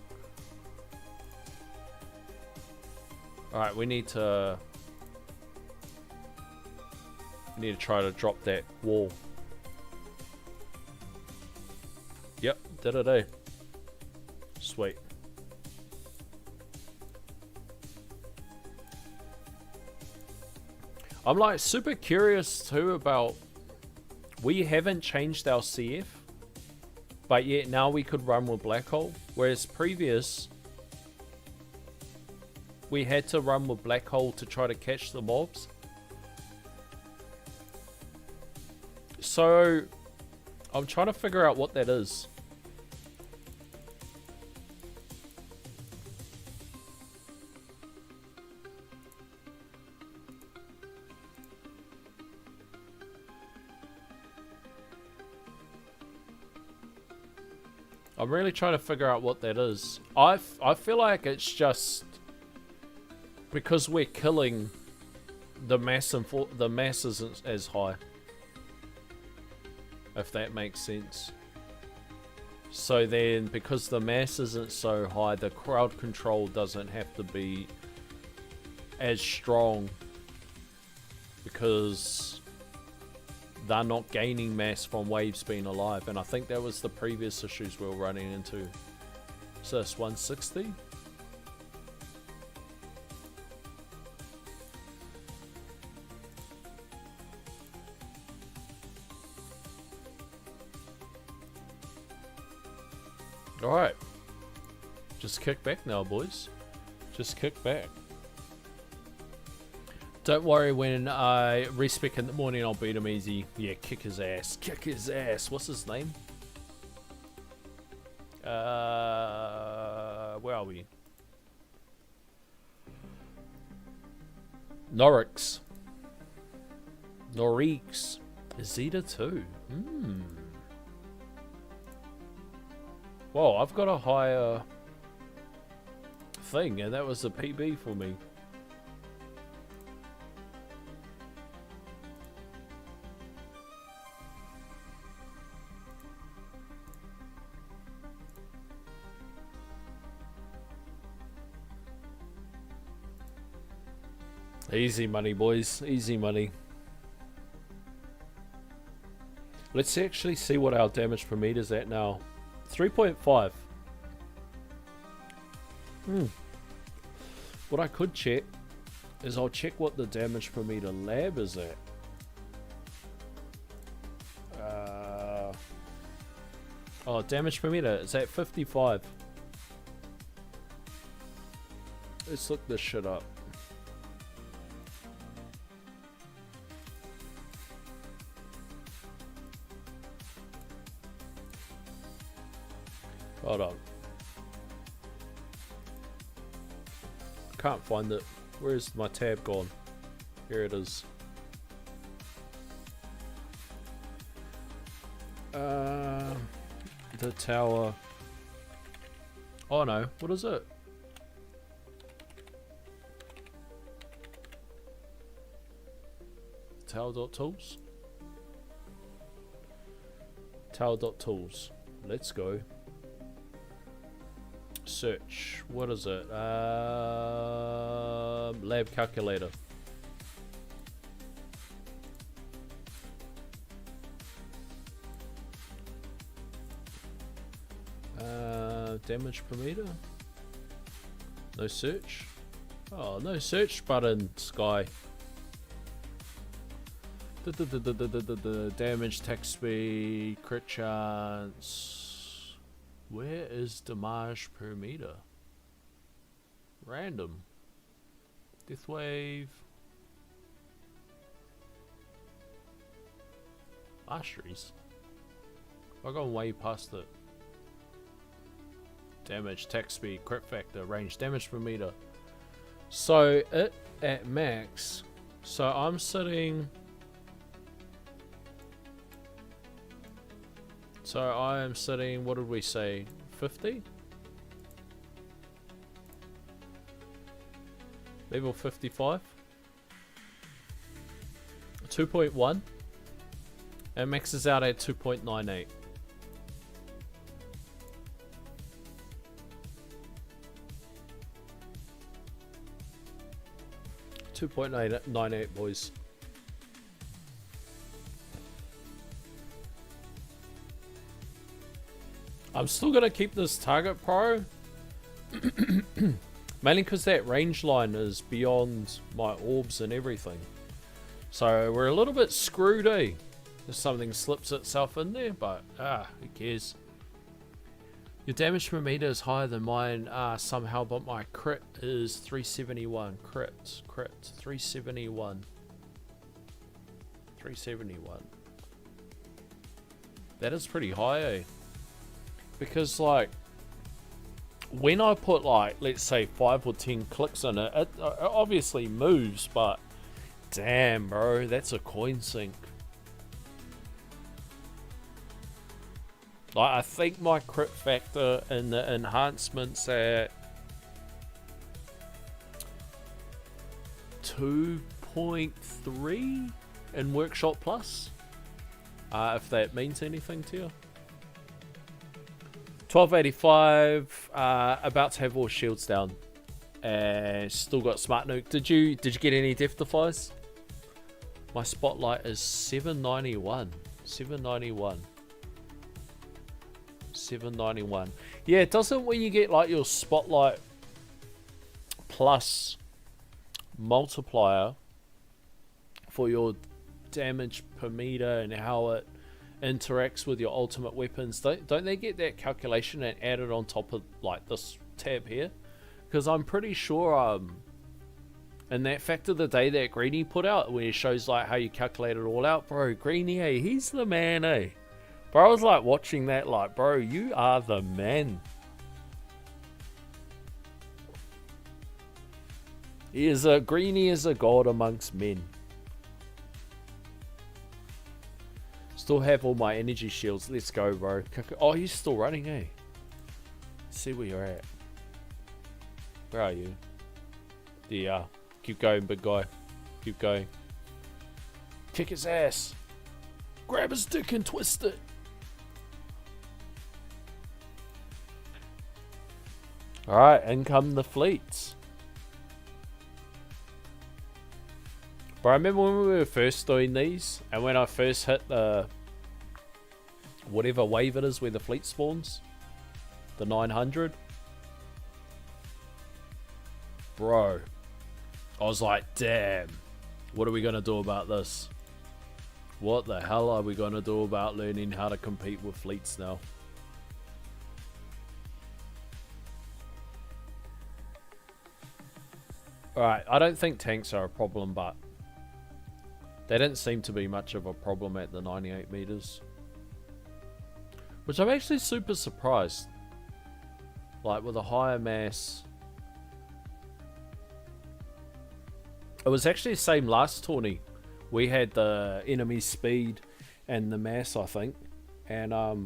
Alright, we need to try to drop that wall. Yep, did it, eh? Sweet. I'm like super curious too about, we haven't changed our CF, but yet now we could run with Black Hole, whereas previous we had to run with Black Hole to try to catch the mobs, So I'm trying to figure out what that is. I'm really trying to figure out what that is. I feel like it's just because we're killing the mass and the mass isn't as high. If that makes sense. So then, because the mass isn't so high, the crowd control doesn't have to be as strong because they're not gaining mass from waves being alive, and I think that was the previous issues we were running into. So it's 160. Alright. Just kick back now, boys. Just kick back. Don't worry, when I respec in the morning, I'll beat him easy. Yeah, kick his ass. Kick his ass. What's his name? Where are we? Norix. Norix. Zeta 2. Whoa, I've got a higher thing, and that was a PB for me. Easy money, boys. Easy money. Let's actually see what our damage per meter is at now. 3.5. What I could check is I'll check what the damage per meter lab is at. Oh, damage per meter. It's at 55. Let's look this shit up. Hold on. Can't find it. Where's my tab gone? Here it is. The tower. Oh no, what is it? Tower.tools? Tower.tools. Let's go. Search. What is it? Lab calculator. Damage per meter. No search. Oh, no search button. Sky. Damage, attack speed, crit chance. Where is damage per meter? Random. Death wave. Masteries. I've gone way past it. Damage, attack speed, crit factor, range, damage per meter. So it at max. So I'm sitting. So I am sitting, what did we say, 50? Level 55? 2.1? And maxes out at 2.98. .98 boys. I'm still gonna keep this target pro. Mainly because that range line is beyond my orbs and everything. So we're a little bit screwed, eh? If something slips itself in there, but who cares? Your damage per meter is higher than mine somehow, but my crit is 371. Crit 371. 371. That is pretty high, eh? Because, like, when I put, like, let's say 5 or 10 clicks in it, it obviously moves, but damn, bro, that's a coin sink. Like, I think my crit factor in the enhancements at 2.3 in Workshop Plus. If that means anything to you. 1285, about to have all shields down. And still got Smart Nuke. Did you get any Death Defies? My spotlight is 791. 791. 791. Yeah, it doesn't when you get like your spotlight plus multiplier for your damage per meter and how it interacts with your ultimate weapons. Don't they get that calculation and add it on top of like this tab here? Because I'm pretty sure in that fact of the day that Greeny put out where it shows like how you calculate it all out, bro, Greeny, eh, he's the man, eh? Bro, I was like watching that like, bro, you are the man. Greeny is a god amongst men. Still have all my energy shields. Let's go, bro. Oh, he's still running, eh? Let's see where you're at. Where are you? There you are. Keep going, big guy. Keep going. Kick his ass. Grab his dick and twist it. Alright, in come the fleets. But I remember when we were first doing these, and when I first hit the whatever wave it is where the fleet spawns, the 900, bro, I was like, damn, what are we gonna do about this? What the hell are we gonna do about learning how to compete with fleets now? Alright, I don't think tanks are a problem, but they didn't seem to be much of a problem at the 98 meters. Which I'm actually super surprised. Like, with a higher mass. It was actually the same last tourney. We had the enemy speed and the mass, I think. And I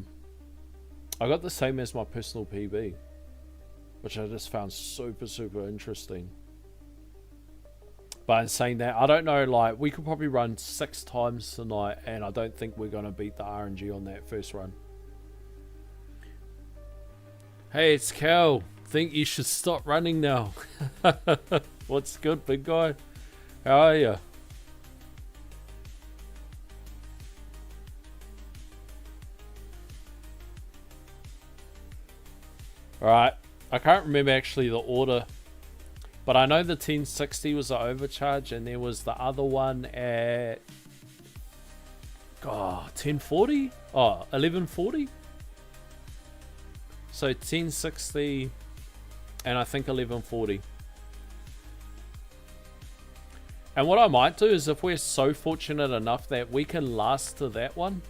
got the same as my personal PB. Which I just found super, super interesting. But in saying that, I don't know, like, we could probably run 6 times tonight, and I don't think we're going to beat the RNG on that first run. Hey, it's Cal. Think you should stop running now. What's good, big guy? How are you? Alright, I can't remember actually the order. But I know the 1060 was the overcharge, and there was the other one at 1040? Oh, 1140? So 1060 and I think 1140. And what I might do is if we're so fortunate enough that we can last to that one,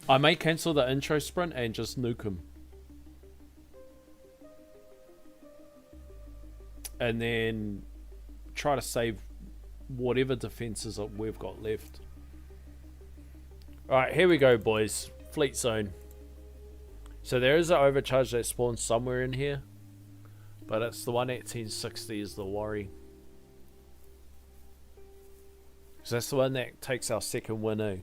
I may cancel the intro sprint and just nuke him. And then try to save whatever defenses that we've got left. Alright, here we go, boys. Fleet zone. So there is an overcharge that spawns somewhere in here. But it's the one at 1060 is the worry. So that's the one that takes our second win, eh?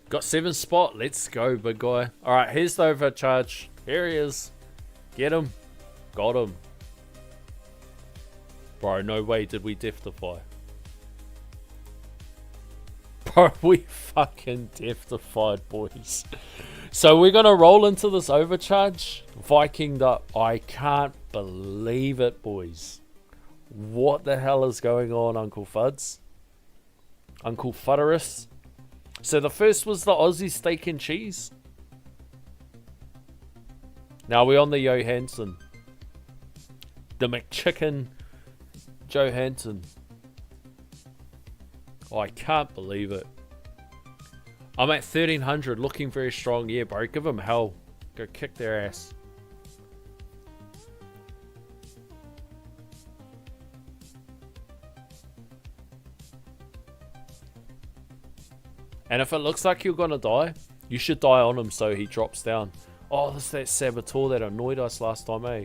Got 7 spot. Let's go, big guy. Alright, here's the overcharge. Here he is. Get him. Got him. Bro, no way did we Death Defy. Bro, we fucking Death Defied, boys. So we're going to roll into this overcharge. Vikinged up. I can't believe it, boys. What the hell is going on, Uncle Fuds? Uncle Futterus? So the first was the Aussie steak and cheese. Now we're on the Johansson. The McChicken Johansson. Oh, I can't believe it. I'm at 1300, looking very strong. Yeah, bro, give them hell. Go kick their ass. And if it looks like you're gonna die, you should die on him so he drops down. Oh, this is that Saboteur that annoyed us last time, eh?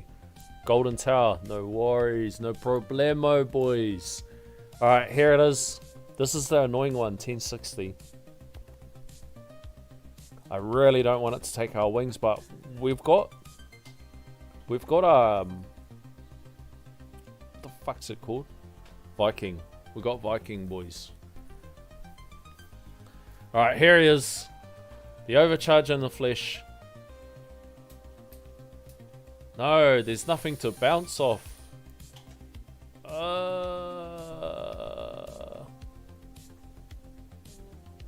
Golden Tower. No worries. No problemo, boys. Alright, here it is. This is the annoying one, 1060. I really don't want it to take our wings, but we've got what the fuck's it called? Viking. We got Viking, boys. Alright, here he is. The overcharge in the flesh. No, there's nothing to bounce off.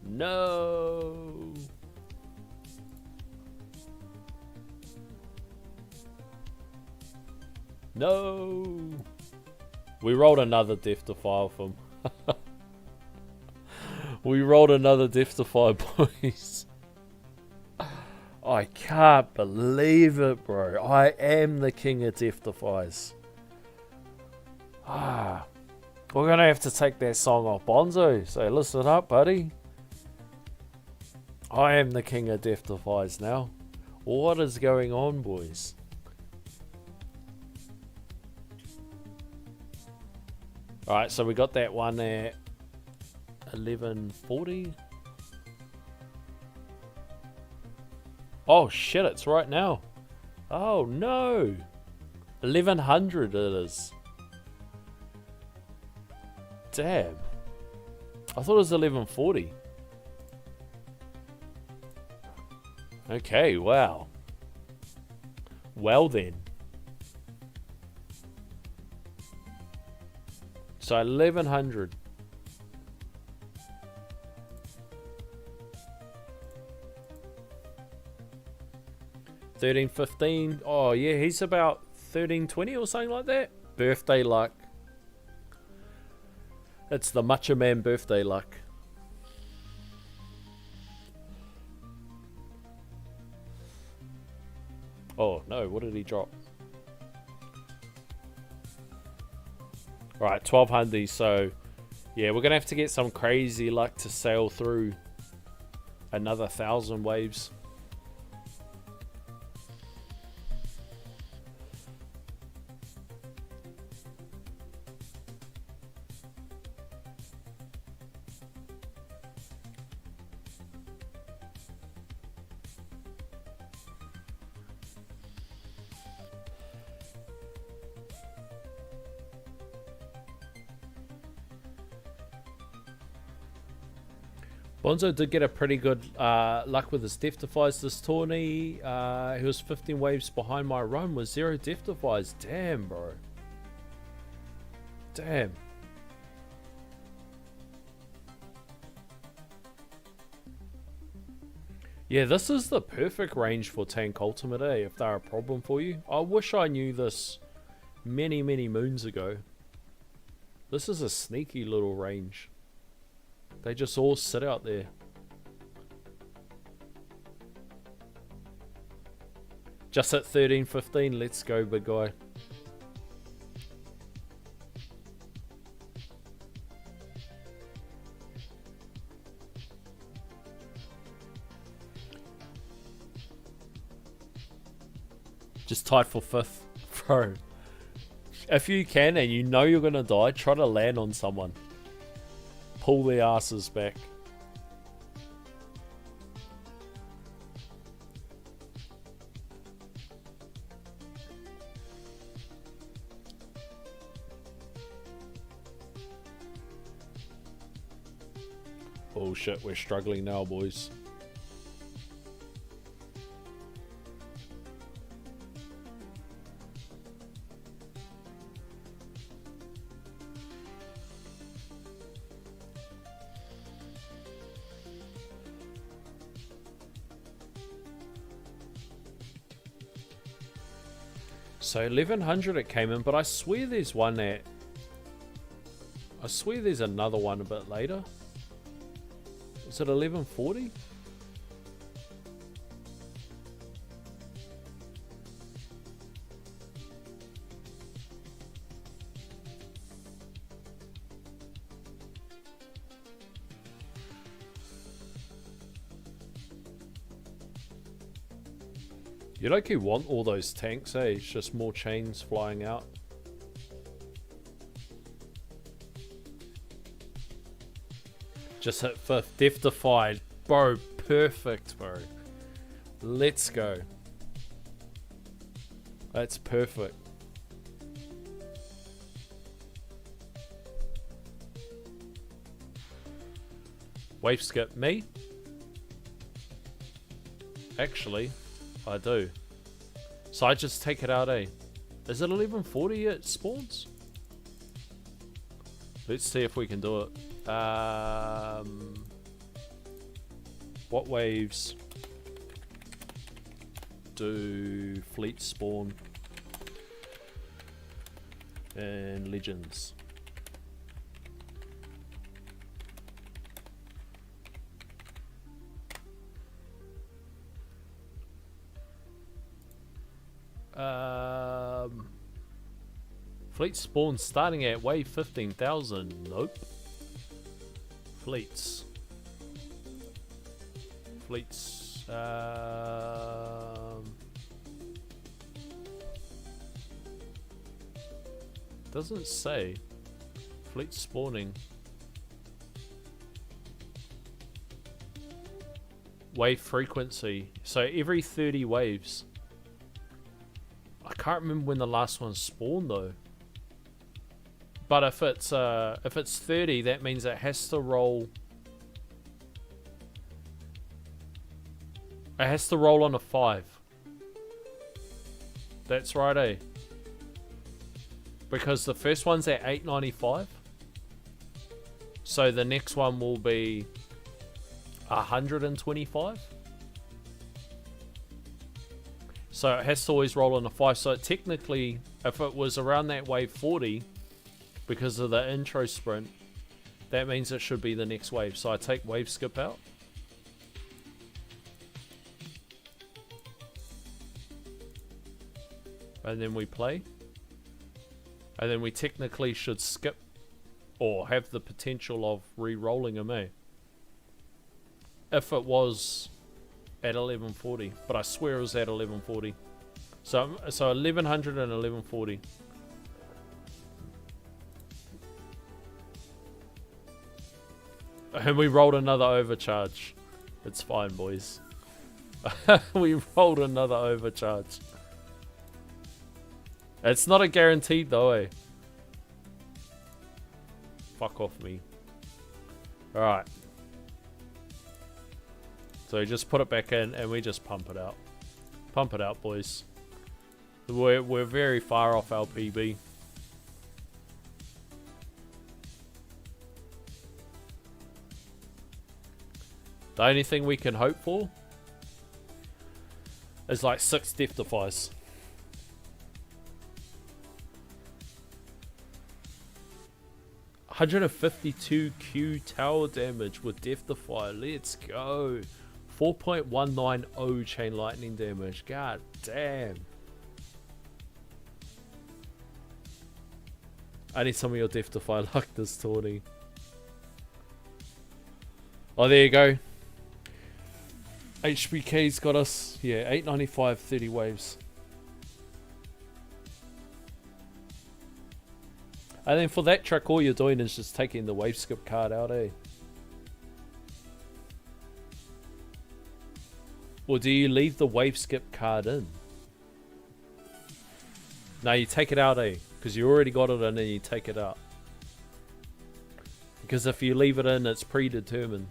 No. No. We rolled another Death Defy from. We rolled another Death Defy, boys. I can't believe it, bro. I am the king of Death Defies. We're going to have to take that song off Bonzo. So listen up, buddy. I am the king of Death Defies now. What is going on, boys? Alright, so we got that one at 1140. Oh shit, it's right now. Oh no. 1100 it is. Damn. I thought it was 1140. Okay, wow. Well then. So 1100. $13.15. Oh yeah, he's about $13.20 or something like that. Birthday luck. It's the Macho Man birthday luck. Oh no, what did he drop? Right, 1200. So yeah, we're gonna have to get some crazy luck to sail through another 1,000 waves. Bonzo did get a pretty good luck with his Death Defies this tourney. He was 15 waves behind my run with 0 Death Defies. Damn, bro. Damn. Yeah, this is the perfect range for Tank Ultimate, eh? If they're a problem for you. I wish I knew this many, many moons ago. This is a sneaky little range. They just all sit out there. Just at 13.15. Let's go, big guy. Just tied for 5th. Bro. If you can and you know you're going to die, try to land on someone. Pull their asses back. Oh shit, we're struggling now, boys. So 1100 it came in, but I swear there's one at... I swear there's another one a bit later. Is it 1140? You like you want all those tanks, eh? It's just more chains flying out. Just hit 5th. Death Defied. Bro, perfect, bro. Let's go. That's perfect. Wave skip me? Actually, I do. So I just take it out, eh? Is it 1140 it spawns? Let's see if we can do it. What waves do fleet spawn in Legends? Fleet spawn starting at wave 15,000. Nope. Fleets. Doesn't say. Fleet spawning. Wave frequency. So every 30 waves. I can't remember when the last one spawned though. But if it's 30, that means it has to roll. It has to roll on a 5. That's right, eh? Because the first one's at 895. So the next one will be 125. So it has to always roll on a 5. So technically, if it was around that wave 40, because of the intro sprint, that means it should be the next wave. So I take wave skip out. And then we play. And then we technically should skip or have the potential of re-rolling them, eh? If it was at 1140. But I swear it was at 1140. So 1100 and 1140. And we rolled another overcharge. It's fine, boys. We rolled another overcharge. It's not a guaranteed though, eh? Fuck off me. Alright. So just put it back in and we just pump it out. Pump it out, boys. We're very far off our PB. The only thing we can hope for is like 6 Death Defies. $152Q tower damage with Death Defy. Let's go. 4.190 chain lightning damage. God damn. I need some of your Death Defy luck this tourney. Oh, there you go. HBK's got us. Yeah, 895, 30 waves. And then for that trick, all you're doing is just taking the wave skip card out, eh? Or do you leave the wave skip card in? No, you take it out, eh? Because you already got it in and you take it out. Because if you leave it in, it's predetermined.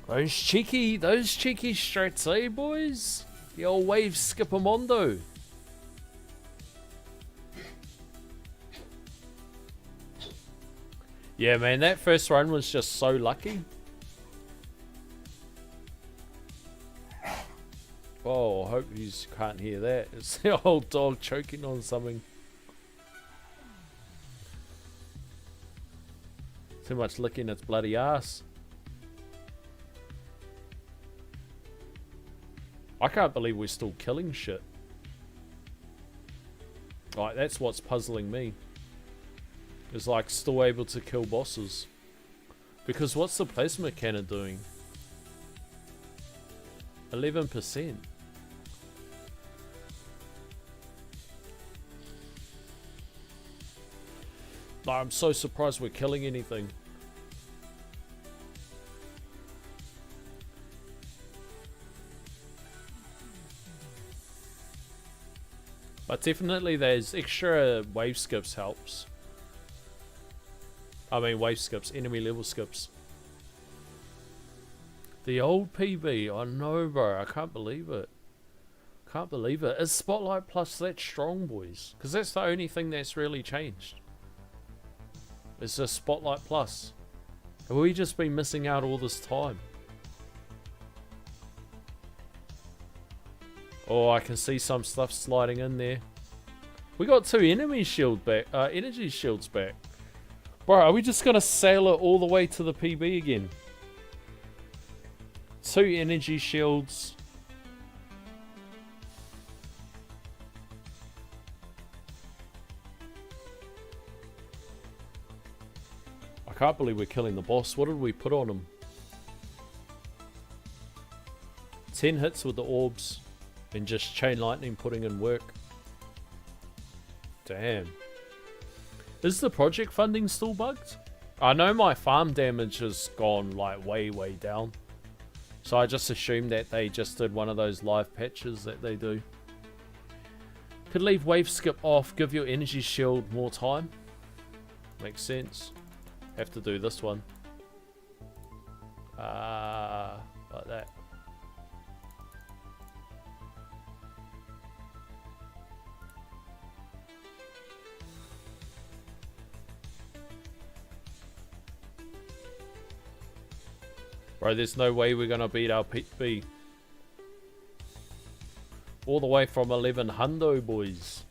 Those cheeky strats, eh, boys? The old wave skipamondo. Yeah, man, that first run was just so lucky. Oh, I hope you can't hear that. It's the old dog choking on something. Too much licking its bloody ass. I can't believe we're still killing shit. Like, that's what's puzzling me. Is like still able to kill bosses. Because what's the plasma cannon doing? 11%. I'm so surprised we're killing anything. But definitely there's extra wave skips helps. I mean wave skips, enemy level skips. The old PB, I know bro, I can't believe it. Can't believe it. Is Spotlight Plus that strong, boys? Because that's the only thing that's really changed. It's just Spotlight Plus. Have we just been missing out all this time? Oh, I can see some stuff sliding in there. We got 2 enemy shield back, energy shields back. Bro, are we just gonna sail it all the way to the PB again? 2 energy shields. I can't believe we're killing the boss. What did we put on him? 10 hits with the orbs. And just chain lightning putting in work. Damn. Is the project funding still bugged? I know my farm damage has gone like way down. So I just assumed that they just did one of those live patches that they do. Could leave wave skip off, give your energy shield more time. Makes sense. Have to do this one. Like that. Bro, there's no way we're gonna beat our PB. All the way from 11 hundo, boys.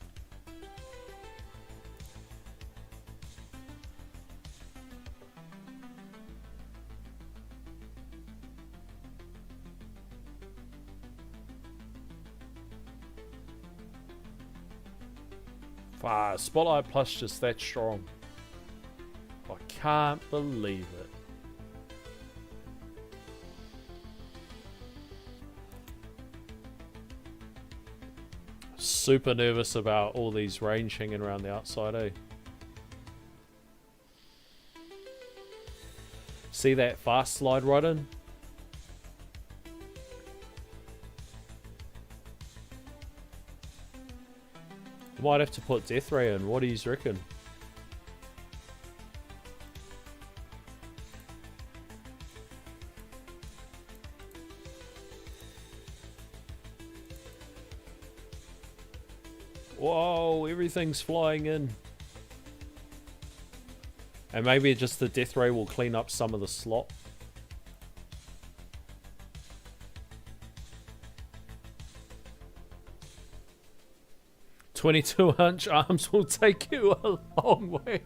Spotlight Plus just that strong. I can't believe it. Super nervous about all these range hanging around the outside, eh? See that fast slide right in? Might have to put Death Ray in. What do you reckon? Whoa, everything's flying in. And maybe just the Death Ray will clean up some of the slot. "22-inch arms will take you a long way."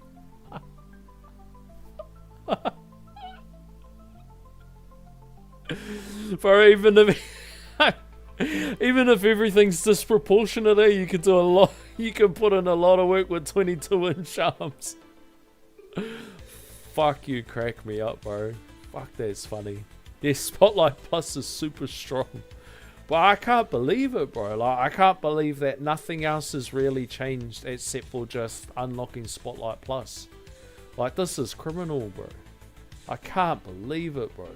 For even if everything's disproportionate, you could do a lot. You can put in a lot of work with 22-inch arms. Fuck, you crack me up, bro. Fuck, that's funny. Their Spotlight Plus is super strong. But I can't believe it, bro. Like, I can't believe that nothing else has really changed except for just unlocking Spotlight Plus. Like, this is criminal, bro. I can't believe it, bro.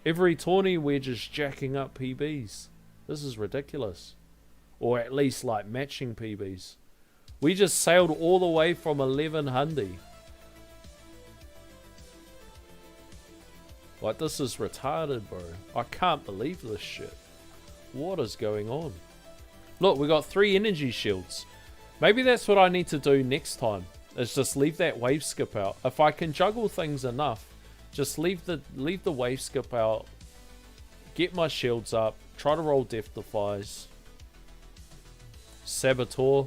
Every tourney we're just jacking up PBs. This is ridiculous. Or at least like matching PBs. We just sailed all the way from 11 Hundy. Like, this is retarded, bro. I can't believe this shit. What is going on? Look, we got 3 energy shields. Maybe that's what I need to do next time. Is just leave that wave skip out. If I can juggle things enough, just leave the wave skip out Get my shields up. Try to roll Death Defies. Saboteur.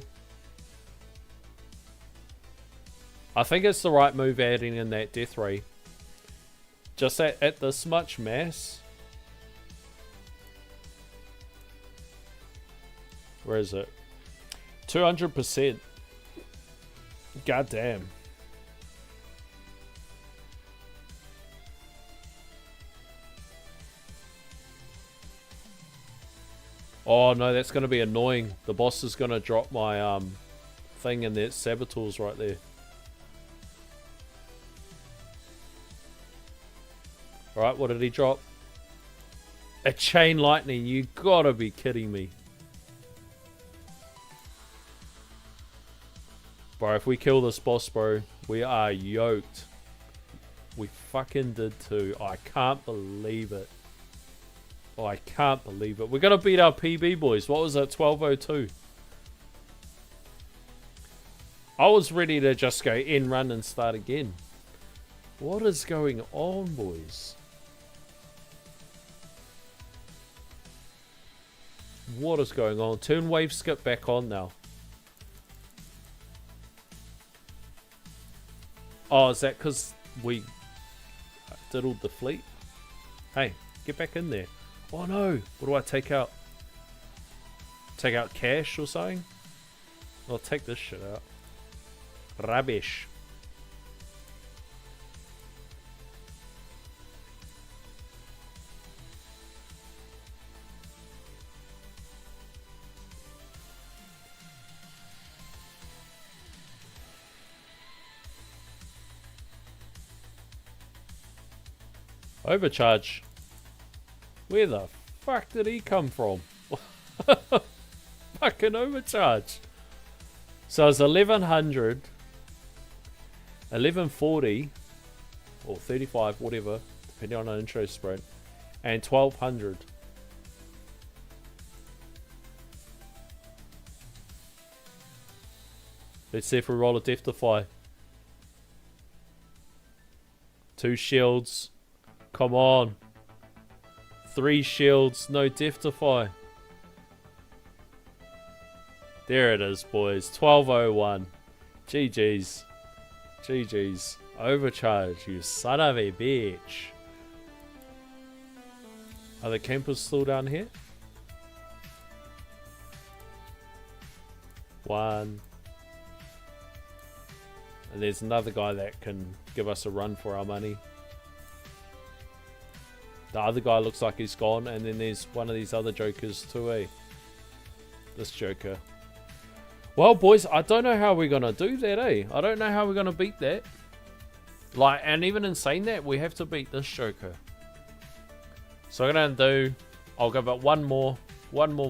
I think it's the right move adding in that Death Ray. Just at this much mass. Where is it? 200%. God damn. Oh no, that's going to be annoying. The boss is going to drop my thing and there's saboteurs right there. Alright, what did he drop? A chain lightning. You gotta be kidding me. Bro, if we kill this boss, bro, we are yoked. We fucking did too. I can't believe it. Oh, I can't believe it. We're going to beat our PB, boys. What was it? 12:02. I was ready to just go end run and start again. What is going on, boys? What is going on? Turn wave skip back on now. Oh, is that because we diddled the fleet? Hey, get back in there. Oh no, what do I take out? Take out cash or something? I'll take this shit out. Rubbish. Overcharge. Where the fuck did he come from? Fucking overcharge. So it's 1100, 1140, or 35, whatever, depending on an intro sprint, and 1200. Let's see if we roll a Death Defy. 2 shields. Come on. 3 shields, no Death Defy. There it is, boys. 12:01. GG's. GG's. Overcharge, you son of a bitch. Are the campers still down here? 1. And there's another guy that can give us a run for our money. The other guy looks like he's gone, and then there's one of these other jokers too, eh? This joker. Well, boys, I don't know how we're gonna do that, eh? I don't know how we're gonna beat that. Like, and even in saying that, we have to beat this joker. So I'm gonna do. I'll give it one more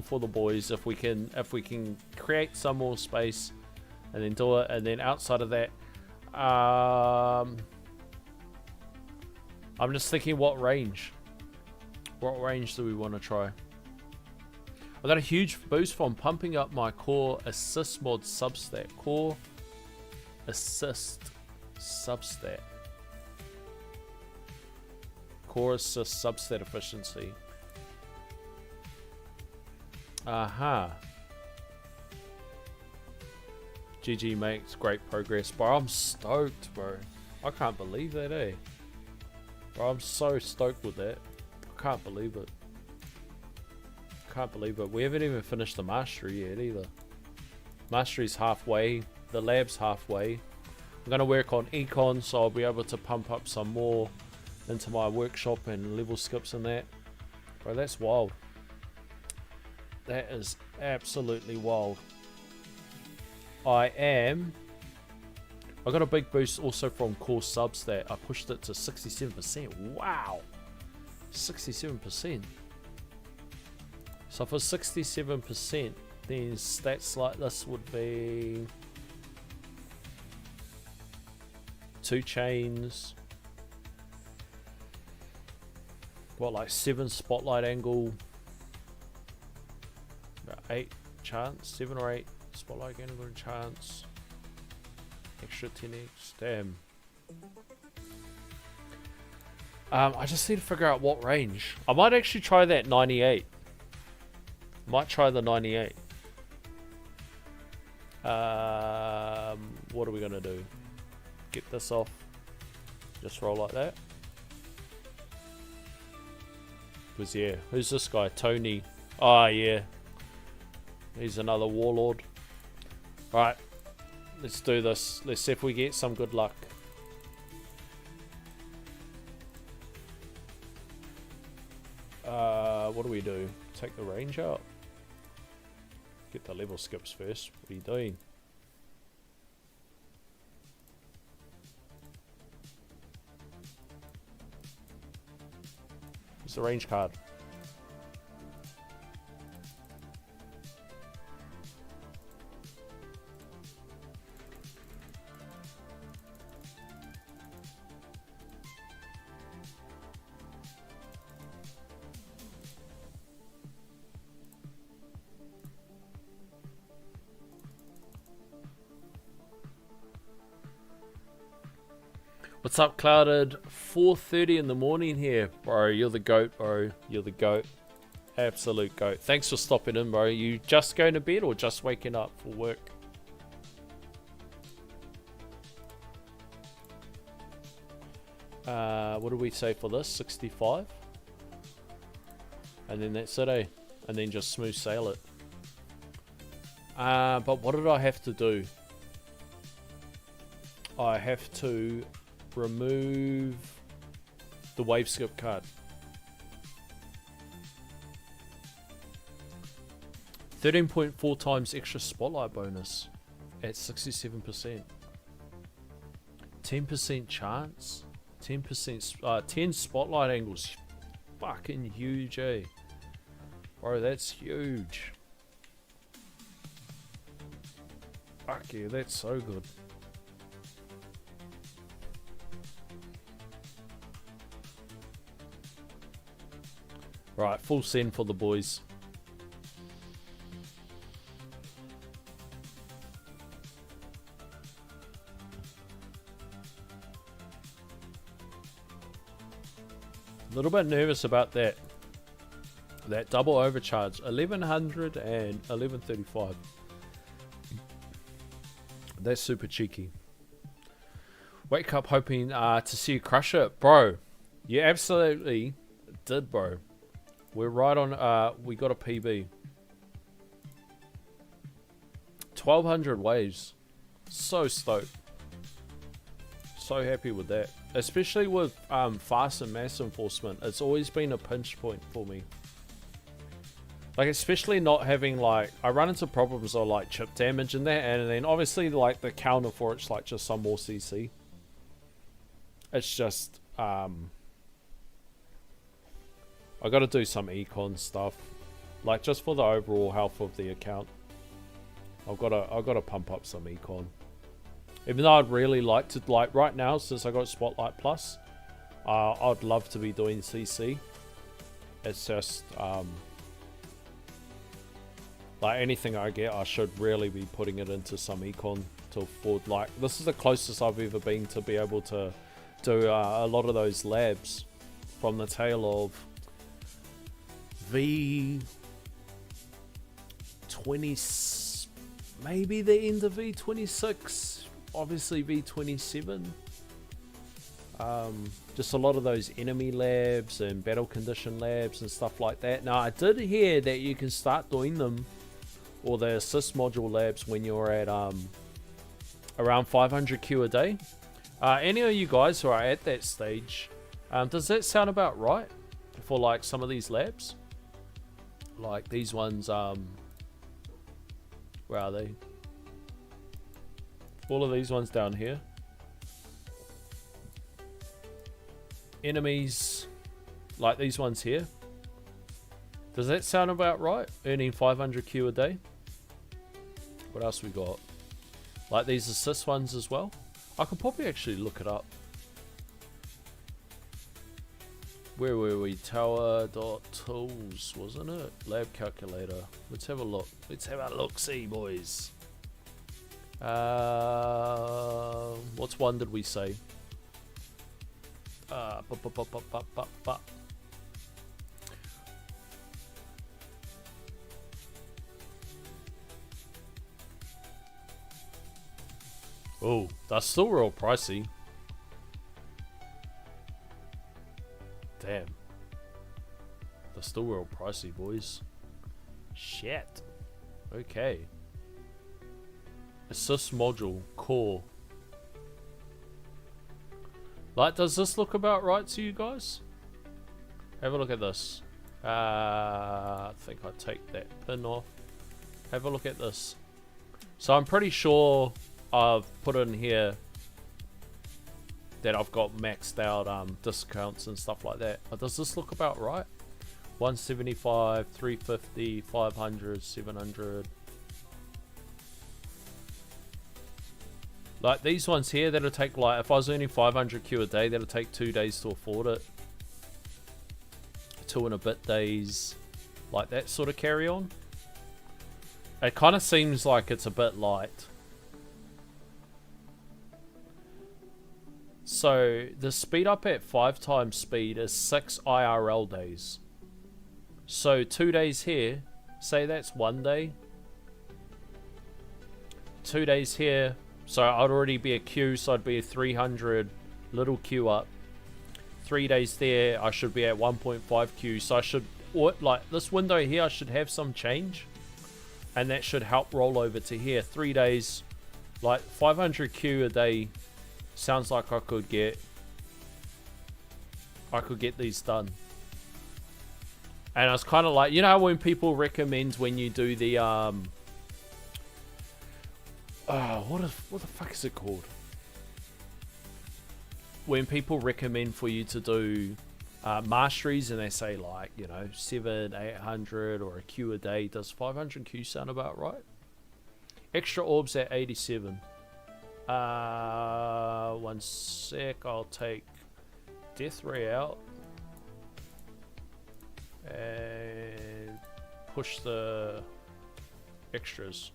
for the boys if we can create some more space, and then do it. And then outside of that, I'm just thinking what range. What range do we want to try? I got a huge boost from pumping up my core assist mod substat. Core assist substat. Core assist substat efficiency. Aha. GG makes great progress. Bro, I'm stoked, bro. I can't believe that, eh? Bro, I'm so stoked with that. I can't believe it. Can't believe it. We haven't even finished the mastery yet either. Mastery's halfway. The lab's halfway. I'm going to work on econ, so I'll be able to pump up some more into my workshop and level skips and that. Bro, that's wild. That is absolutely wild. I got a big boost also from core substat. I pushed it to 67%. Wow. 67%. So for 67%, then stats like this would be 2 chains. What, like 7 spotlight angle? 8 chance? 7 or 8 spotlight angle chance. Extra 10x. Damn. I just need to figure out what range. I might actually try that 98. Might try the 98. What are we gonna do? Get this off. Just roll like that. Because yeah, who's this guy? Tony. Oh yeah. He's another warlord. Alright. Let's do this. Let's see if we get some good luck. What do we do? Take the range out? Get the level skips first. What are you doing? Where's the range card? What's up, Clouded? 4:30 in the morning here. Bro, you're the GOAT, bro. You're the GOAT. Absolute GOAT. Thanks for stopping in, bro. You just going to bed or just waking up for work? What did we say for this? 65? And then that's it, eh? And then just smooth sail it. But what did I have to do? I have to remove the wave skip card. 13.4 times extra spotlight bonus at 67%. 10% chance. 10%. 10 spotlight angles. Fucking huge, eh? Bro, that's huge. Fuck yeah, that's so good. Right, full send for the boys. A little bit nervous about that. That double overcharge. 1100 and 1135. That's super cheeky. Wake up hoping to see you crush it. Bro, you absolutely did, bro. We're right on, we got a PB. 1200 waves. So stoked. So happy with that. Especially with fast and mass enforcement. It's always been a pinch point for me. Like, especially not having, like, I run into problems of, like, chip damage and that, and then obviously, like, the counter for it's, like, just some more CC. It's just, I gotta do some econ stuff. Like, just for the overall health of the account. I've gotta pump up some econ. Even though I'd really like to, like, right now, since I got Spotlight Plus, I'd love to be doing CC. It's just, like, anything I get, I should really be putting it into some econ to afford, like, this is the closest I've ever been to be able to do a lot of those labs from the tail of V20, maybe the end of V26, obviously V27. Just a lot of those enemy labs and battle condition labs and stuff like that. Now, I did hear that you can start doing them, or the assist module labs, when you're at around 500 Q a day. Any of you guys who are at that stage, does that sound about right for, like, some of these labs? Like these ones, where are they? All of these ones down here. Enemies, like these ones here. Does that sound about right? Earning 500 Q a day. What else we got? Like these assist ones as well. I could probably actually look it up. Where were we? Tower.tools, wasn't it? Lab calculator. Let's have a look. Let's have a look-see, boys. What's one did we say? bu- bu- bu- bu- bu- bu- bu- Oh, that's still real pricey. Damn. That's still real pricey, boys. Shit. Okay. Assist module, core. Like, does this look about right to you guys? Have a look at this. I think I'll take that pin off. Have a look at this. So I'm pretty sure I've put in here that I've got maxed out discounts and stuff like that. But does this look about right? 175, 350, 500, 700. Like these ones here, that'll take like, if I was earning 500 Q a day, that'll take 2 days to afford it. 2 and a bit days, like that sort of carry on. It kind of seems like it's a bit light. So the speed up at 5 times speed is 6 IRL days. So 2 days here, say that's 1 day. 2 days here, so I'd already be a queue, so I'd be a 300 little queue up. 3 days there, I should be at 1.5 queue, so I should, like this window here, I should have some change. And that should help roll over to here. 3 days, like 500 Q a day, sounds like I could get these done. And I was kind of like, you know, when people recommend when you do the what the fuck is it called? When people recommend for you to do masteries and they say like, you know, 700, 800 or a Q a day, does 500 Q sound about right? Extra orbs at 87. One sec, I'll take Death Ray out and push the extras.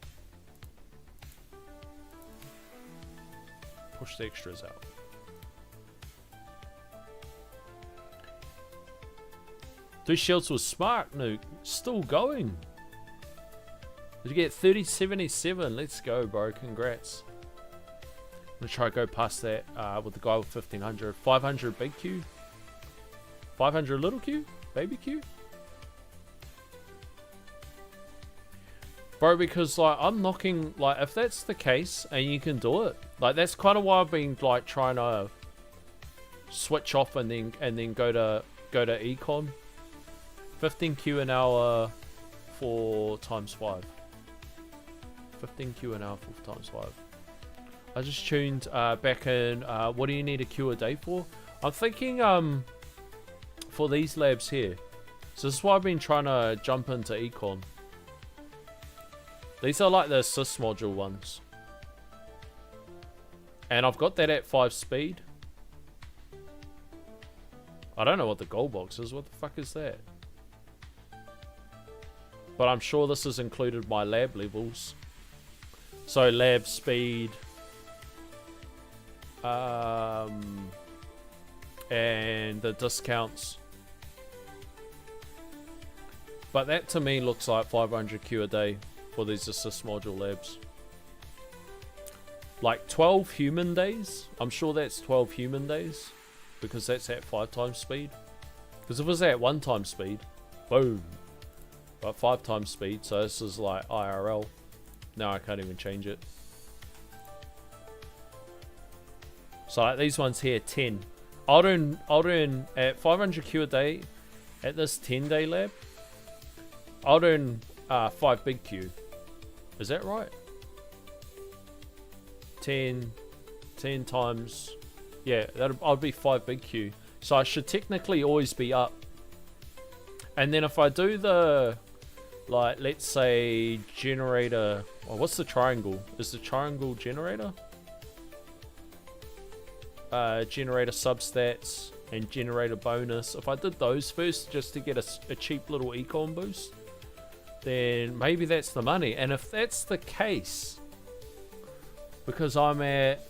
Push the extras out. Two shields was smart, Nuke. Still going. Did you get 3077? Let's go, bro. Congrats. I'm gonna try to go past that with the guy with 1500. 500 big Q. 500 little Q? Baby Q? Bro, because like I'm knocking, like if that's the case and you can do it, like that's kind of why I've been like trying to switch off and then go to econ. 15 Q an hour for times 5. 15 Q an hour for times 5. I just tuned back in. What do you need a Q a day for? I'm thinking for these labs here. So this is why I've been trying to jump into econ. These are like the assist module ones. And I've got that at 5 speed. I don't know what the gold box is. What the fuck is that? But I'm sure this has included my lab levels. So lab speed. And the discounts. But that to me looks like 500 Q a day for these assist module labs. Like 12 human days. I'm sure that's 12 human days. Because that's at 5 times speed. Because if it was at 1 time speed, boom. But 5 times speed, so this is like IRL. Now I can't even change it. So like these ones here, 10. I'll do at 500 Q a day at this 10-day lab. I'll do 5 big Q. Is that right? 10 times. Yeah, I'll be 5 big Q. So I should technically always be up. And then if I do the, like, let's say generator. Oh, what's the triangle? Is the triangle generator? Generator substats and generator bonus. If I did those first just to get a cheap little econ boost, then maybe that's the money. And if that's the case, because I'm at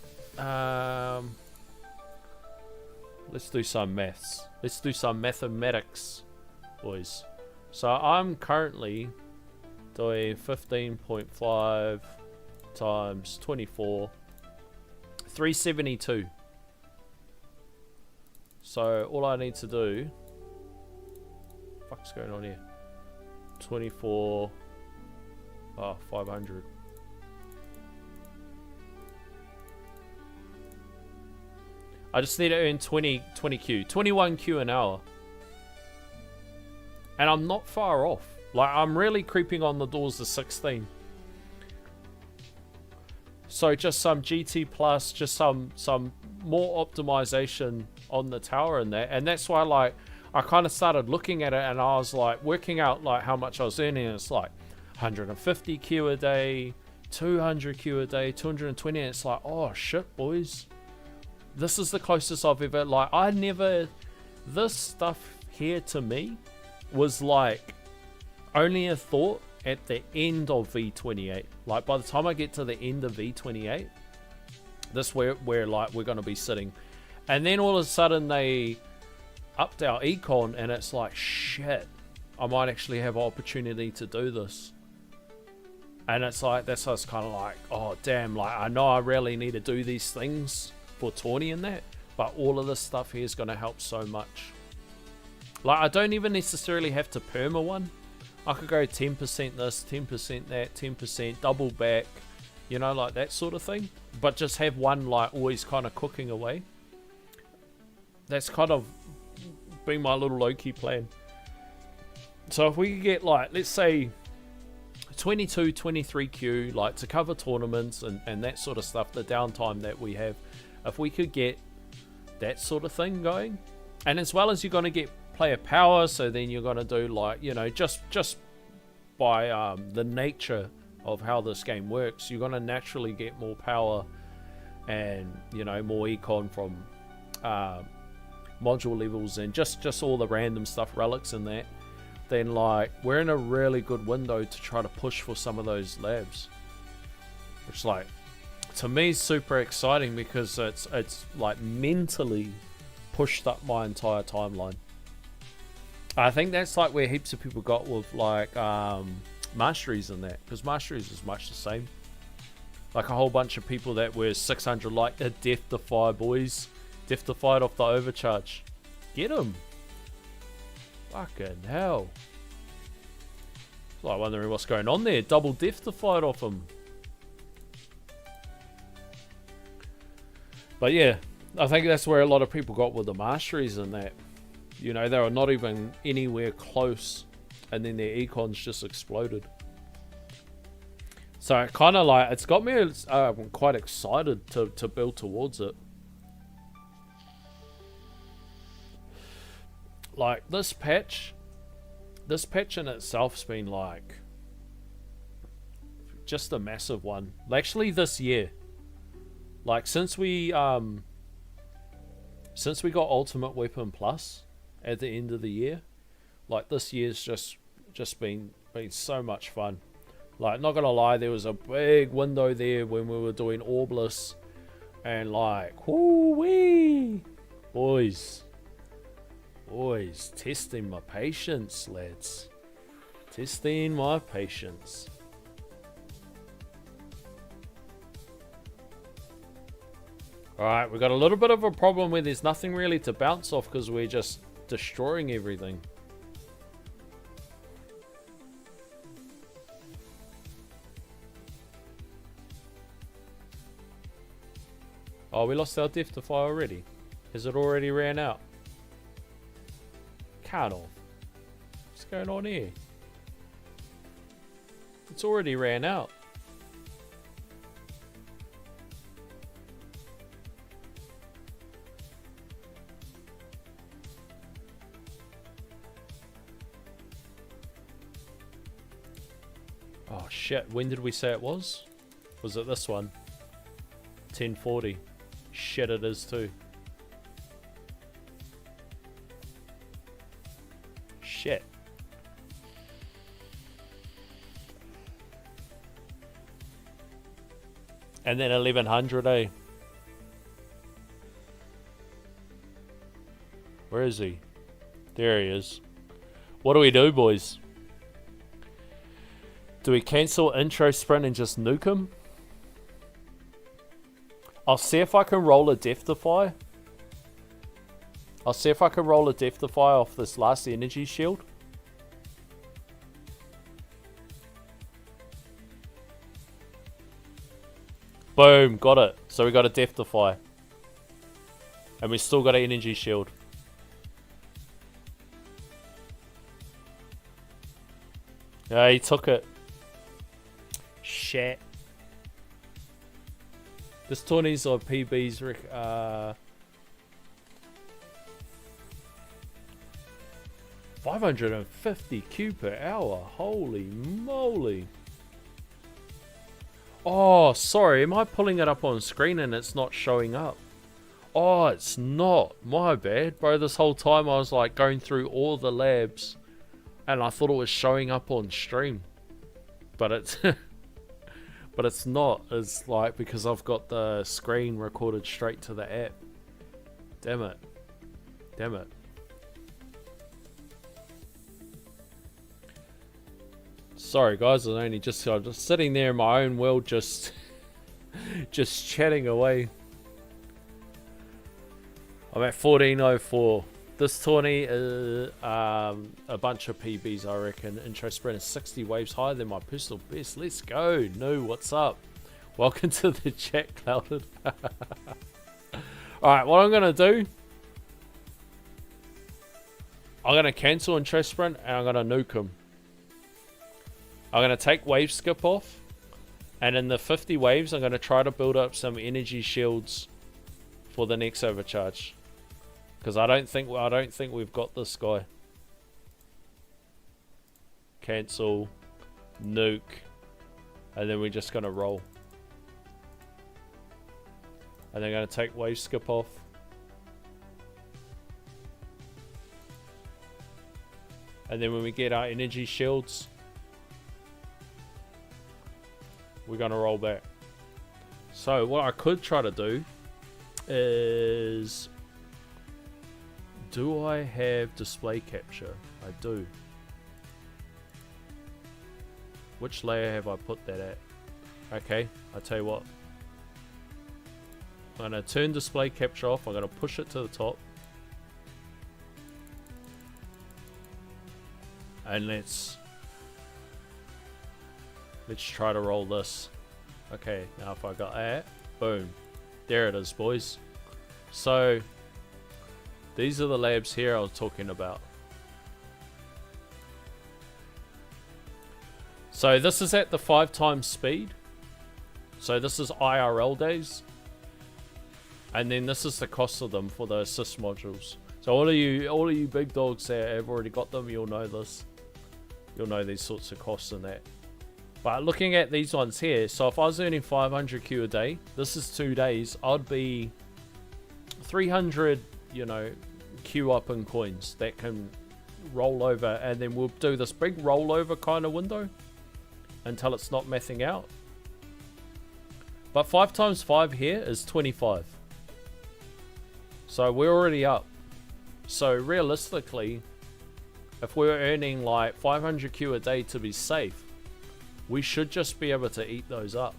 Let's do some maths. Let's do some mathematics, boys. So I'm currently doing 15.5 times 24, 372. So all I need to do, what's going on here? 24, 500. I just need to earn 20 Q, 21 Q an hour. And I'm not far off. Like, I'm really creeping on the doors to 16. So just some GT plus, just some more optimization on the tower and that. And that's why, like, I kind of started looking at it and I was like working out like how much I was earning. And it's like 150 Q a day, 200 Q a day, 220. And it's like, oh shit, boys. This is the closest I've ever, like, this stuff here to me was like only a thought at the end of V28. Like, by the time I get to the end of V28, this where like we're going to be sitting. And then all of a sudden they upped our econ and it's like, shit, I might actually have an opportunity to do this. And it's like, that's why it's kind of like, oh damn, like I know I really need to do these things for tourney and that, but all of this stuff here is going to help so much. Like, I don't even necessarily have to perma one. I could go 10% this, 10% that, 10% double back, you know, like that sort of thing. But just have one like always kind of cooking away. That's kind of been my little low-key plan. So if we could get like, let's say 22, 23 Q, like to cover tournaments and that sort of stuff, the downtime that we have, if we could get that sort of thing going, and as well as you're going to get player power, so then you're going to do like, you know, just by the nature of how this game works, you're going to naturally get more power and, you know, more econ from module levels and just all the random stuff, relics and that. Then like we're in a really good window to try to push for some of those labs, which like to me is super exciting because it's like mentally pushed up my entire timeline. I think that's like where heaps of people got with like masteries and that, because masteries is much the same. Like a whole bunch of people that were 600 like the Death Defy boys, Death Defied off the overcharge. Get him. Fucking hell. Like wondering what's going on there. Double Death Defied off him. But yeah, I think that's where a lot of people got with the masteries and that. You know, they were not even anywhere close, and then their econs just exploded. So kind of like, it's got me quite excited to build towards it. Like this patch in itself's been like just a massive one. Actually this year, like since we got Ultimate Weapon Plus at the end of the year, like this year's just been so much fun. Like, not gonna lie, there was a big window there when we were doing Orbless, and like, whoo-wee, boys, testing my patience, lads, testing my patience. Alright, we got a little bit of a problem where there's nothing really to bounce off because we're just destroying everything. Oh, we lost our Death Defy already. Has it already ran out? Can't have. What's going on here? It's already ran out. Oh shit, when did we say it was? Was it this one? 1040. Shit, it is too. Shit. And then 1100, eh? Where is he? There he is. What do we do, boys? Do we cancel intro sprint and just nuke him? I'll see if I can roll a Death Defy. I'll see if I can roll a Death Defy off this last energy shield. Boom, got it. So we got a Death Defy. And we still got an energy shield. Yeah, he took it. Shit. This tourney's or PB's 550 Q per hour. Holy moly. Oh, sorry. Am I pulling it up on screen and it's not showing up? Oh, it's not. My bad, bro. This whole time I was like going through all the labs and I thought it was showing up on stream. But it's but it's not. It's like because I've got the screen recorded straight to the app. Damn it. Damn it. Sorry guys, I'm just sitting there in my own world just chatting away. I'm at 1404. This tourney is a bunch of PBs, I reckon. Intro sprint is 60 waves higher than my personal best. Let's go. No, what's up? Welcome to the chat, Clouded. Alright, what I'm going to do, I'm going to cancel intro sprint and I'm going to nuke him. I'm going to take wave skip off. And in the 50 waves, I'm going to try to build up some energy shields for the next overcharge. Because I don't think we've got this guy. Cancel, nuke, and then we're just gonna roll. And then gonna take wave skip off. And then when we get our energy shields, we're gonna roll back. So what I could try to do is, do I have display capture? I do. Which layer have I put that at? Okay, I'll tell you what. I'm going to turn display capture off. I'm going to push it to the top. And let's try to roll this. Okay, now if I got that, boom. There it is, boys. So these are the labs here I was talking about. So this is at the 5 times speed. So this is IRL days. And then this is the cost of them for the assist modules. So all of you big dogs that have already got them, you'll know this. You'll know these sorts of costs and that. But looking at these ones here, so if I was earning 500 Q a day, this is 2 days, I'd be 300, you know, queue up in coins that can roll over, and then we'll do this big rollover kind of window until it's not mathing out. But 5 times 5 here is 25. So we're already up. So realistically, if we're earning like 500 Q a day to be safe, we should just be able to eat those up.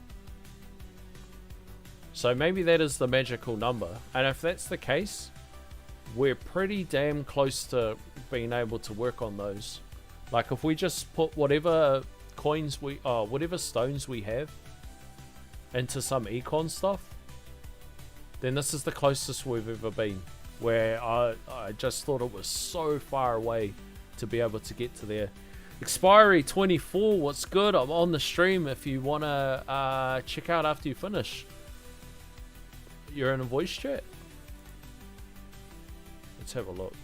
So maybe that is the magical number. And if that's the case, we're pretty damn close to being able to work on those. Like if we just put whatever coins whatever stones we have into some econ stuff, then this is the closest we've ever been. Where I just thought it was so far away to be able to get to there. Expiry 24, what's good? I'm on the stream if you want to check out after you finish. You're in a voice chat? Let's have a look.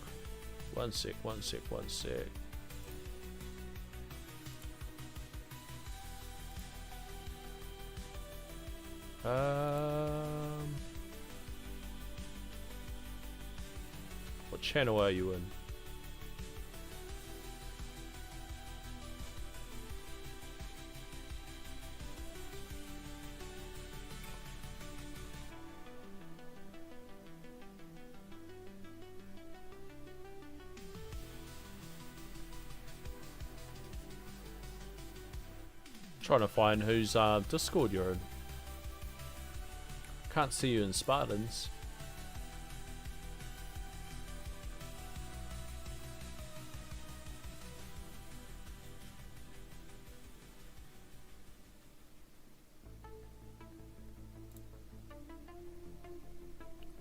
One sec. What channel are you in? trying to find whose Discord you're in. Can't see you in Spartans.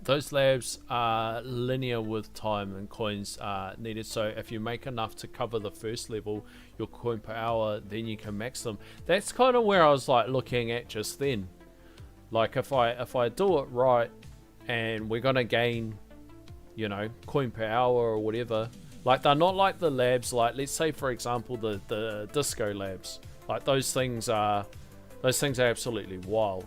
Those labs are linear with time and coins needed, so if you make enough to cover the first level, your coin per hour, then you can max them. That's kind of where I was like looking at just then. Like if I do it right and we're gonna gain, you know, coin per hour or whatever, like they're not like the labs, like let's say for example the disco labs. Like those things are absolutely wild.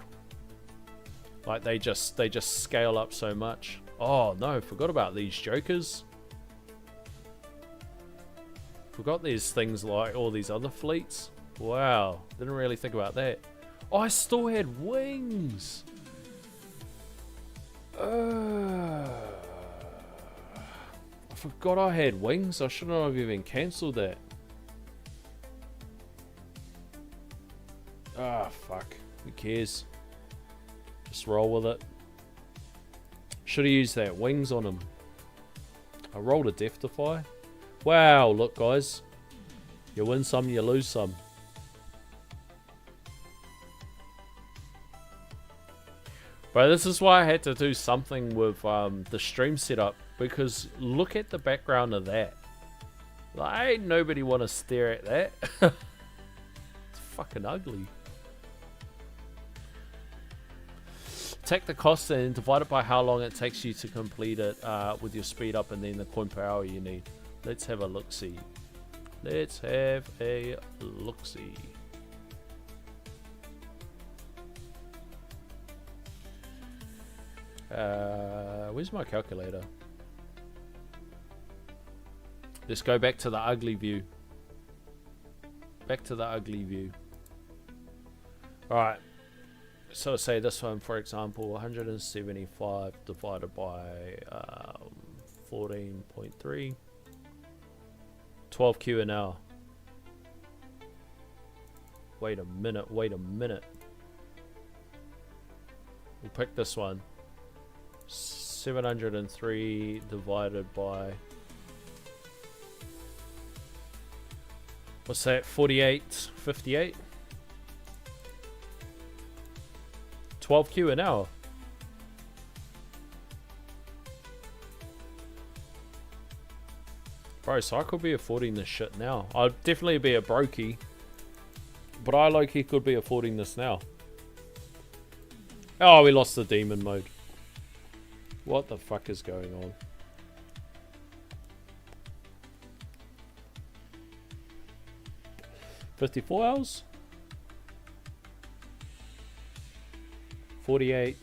Like they just scale up so much. Oh no, forgot about these jokers. Forgot there's things like all these other fleets. Wow, didn't really think about that. Oh, I still had wings. I forgot I had wings. I shouldn't have even cancelled that. Ah, fuck. Who cares? Just roll with it. Should have used that wings on him. I rolled a death defy. Wow, look guys. You win some, you lose some. But this is why I had to do something with the stream setup, because look at the background of that. Like, ain't nobody want to stare at that. It's fucking ugly. Take the cost and divide it by how long it takes you to complete it with your speed up and then the coin per hour you need. Let's have a look-see. Let's have a look-see. Where's my calculator? Let's go back to the ugly view. Back to the ugly view. Alright. So say this one, for example, 175 divided by 14.3. 12Q an hour. Wait a minute, wait a minute. We'll pick this one. 703 divided by... What's that? 48.58? 12Q an hour. Bro, so I could be affording this shit now. I'd definitely be a brokey. But I low-key could be affording this now. Oh, we lost the demon mode. What the fuck is going on? $54 hours? 48.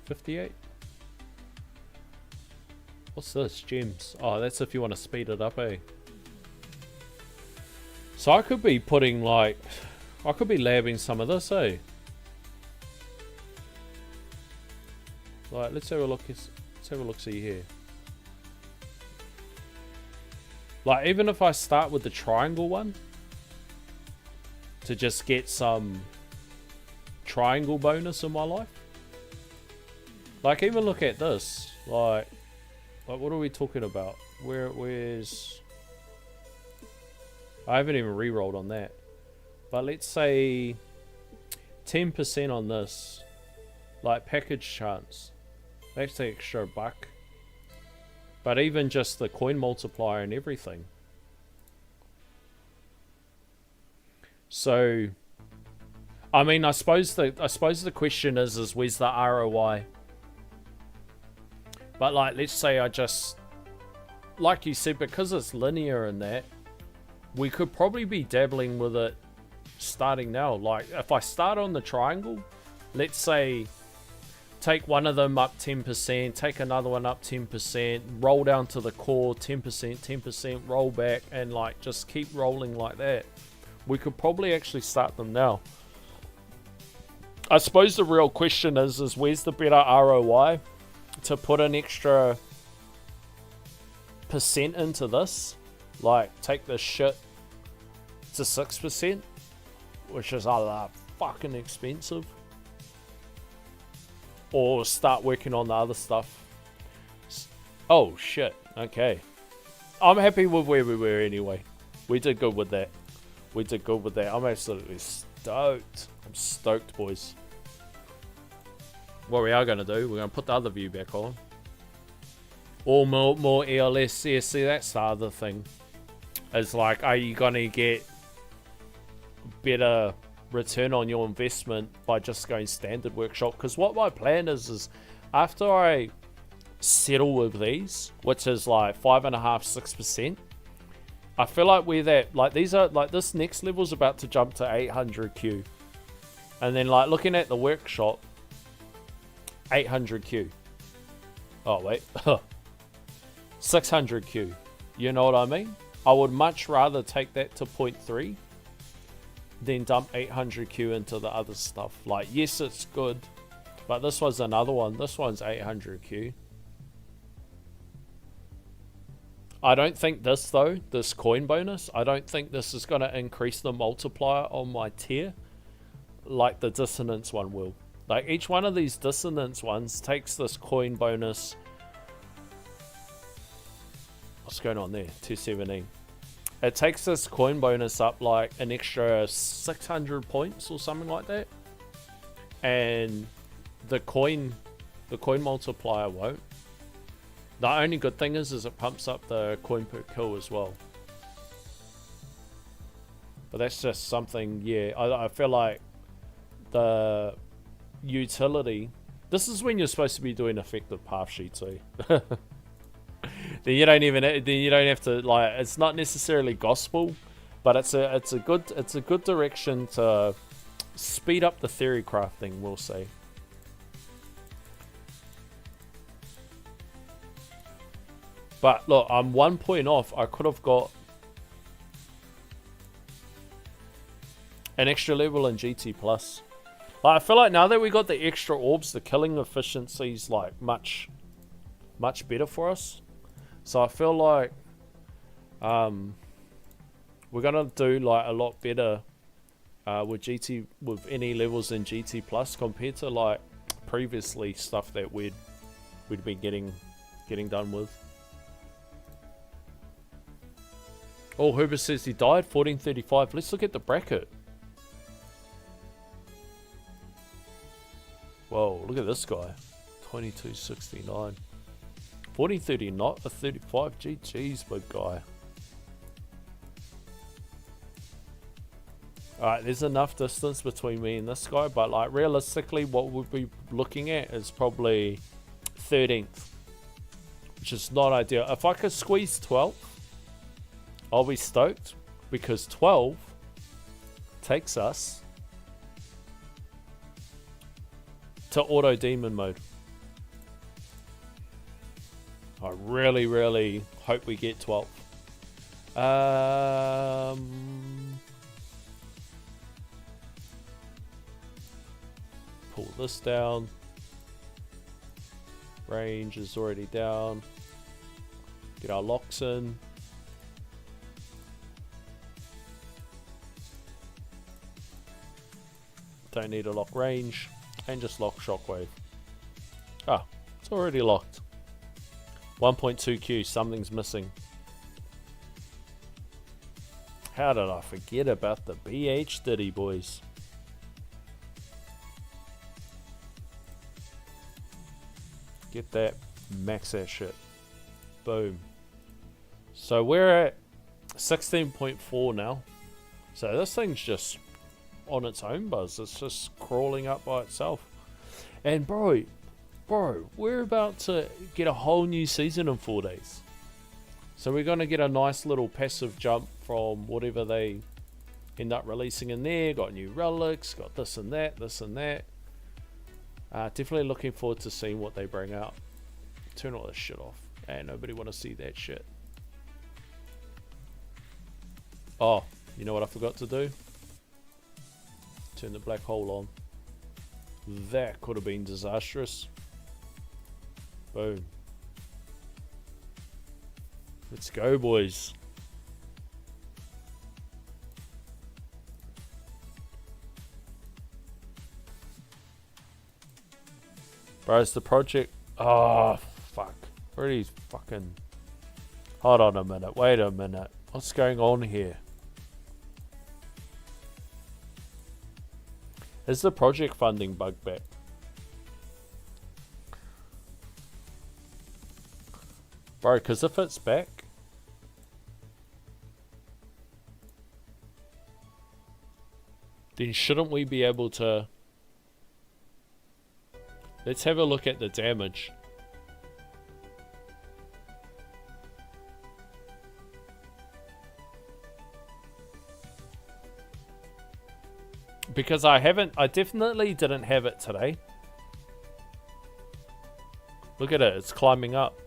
58? What's this? Gems. Oh, that's if you want to speed it up, eh? So I could be putting like... I could be labbing some of this, eh? Like, let's have a look. Let's have a look. See here. Like, even if I start with the triangle one to just get some triangle bonus in my life. Like, even look at this. Like what are we talking about? Where's? I haven't even re-rolled on that. But let's say 10% on this. Like package chance. That's the extra buck. But even just the coin multiplier and everything. So I mean, I suppose the question is where's the ROI? But like, let's say I just, like you said, because it's linear in that, we could probably be dabbling with it starting now. Like, if I start on the triangle, let's say, take one of them up 10%, take another one up 10%, roll down to the core 10%, 10%, roll back, and like just keep rolling like that. We could probably actually start them now. I suppose the real question is where's the better ROI to put an extra % into this? Like, take this shit to 6%, which is either fucking expensive, or start working on the other stuff. Oh shit, okay. I'm happy with where we were anyway. We did good with that. We did good with that. I'm absolutely stoked. I'm stoked, boys. What we are going to do, we're going to put the other view back on. Or more ELS CSC, that's the other thing. It's like, are you going to get better return on your investment by just going standard workshop? Because what my plan is after I settle with these, which is like 5.5%, 6%, I feel like we're that, like these are, like this next level's about to jump to 800Q. And then like looking at the workshop, 800Q. Oh wait, 600Q. You know what I mean? I would much rather take that to 0.3 than dump 800Q into the other stuff. Like, yes, it's good, but this was another one. This one's 800Q. I don't think this, though, this coin bonus, I don't think this is going to increase the multiplier on my tier like the dissonance one will. Like, each one of these dissonance ones takes this coin bonus. What's going on there? 217. It takes this coin bonus up like an extra 600 points or something like that. And the coin multiplier won't. The only good thing is it pumps up the coin per kill as well. But that's just something, yeah, I feel like the utility, this is when you're supposed to be doing effective path sheet too. Then you don't have to, like, it's not necessarily gospel, but it's a good direction to speed up the theory crafting, we'll say. But look, I'm 1 point off. I could have got an extra level in GT Plus. Like, I feel like now that we got the extra orbs, the killing efficiency's like much better for us. So I feel like we're gonna do like a lot better with any levels in GT Plus compared to like previously stuff that we'd been getting done with. Oh, Huber says he died 1435. Let's look at the bracket. Whoa, look at this guy. 2269. 1430, not a 35. GG's, big guy. Alright, there's enough distance between me and this guy, but like realistically what we'll be looking at is probably 13th. Which is not ideal. If I could squeeze 12th, I'll be stoked, because 12 takes us to auto demon mode. I really, really hope we get 12. Pull this down. Range is already down. Get our locks in. Don't need to lock range, and just lock shockwave. Ah, it's already locked. 1.2Q, something's missing. How did I forget about the BH Diddy, boys? Get that, max that shit. Boom. So we're at 16.4 now. So this thing's just on its own buzz. It's just crawling up by itself. And bro, we're about to get a whole new season in 4 days. So we're going to get a nice little passive jump from whatever they end up releasing in there. Got new relics, got this and that, this and that. Definitely looking forward to seeing what they bring out. Turn all this shit off. Hey, nobody want to see that shit. Oh, you know what I forgot to do? Turn the black hole on. That could have been disastrous. Boom. Let's go, boys. Bro, it's the project. Oh, fuck. Already fucking. Hold on a minute. Wait a minute. What's going on here? Is the project funding bug back? Bro, because if it's back. Then shouldn't we be able to... Let's have a look at the damage. Because I definitely didn't have it today. Look at it, it's climbing up.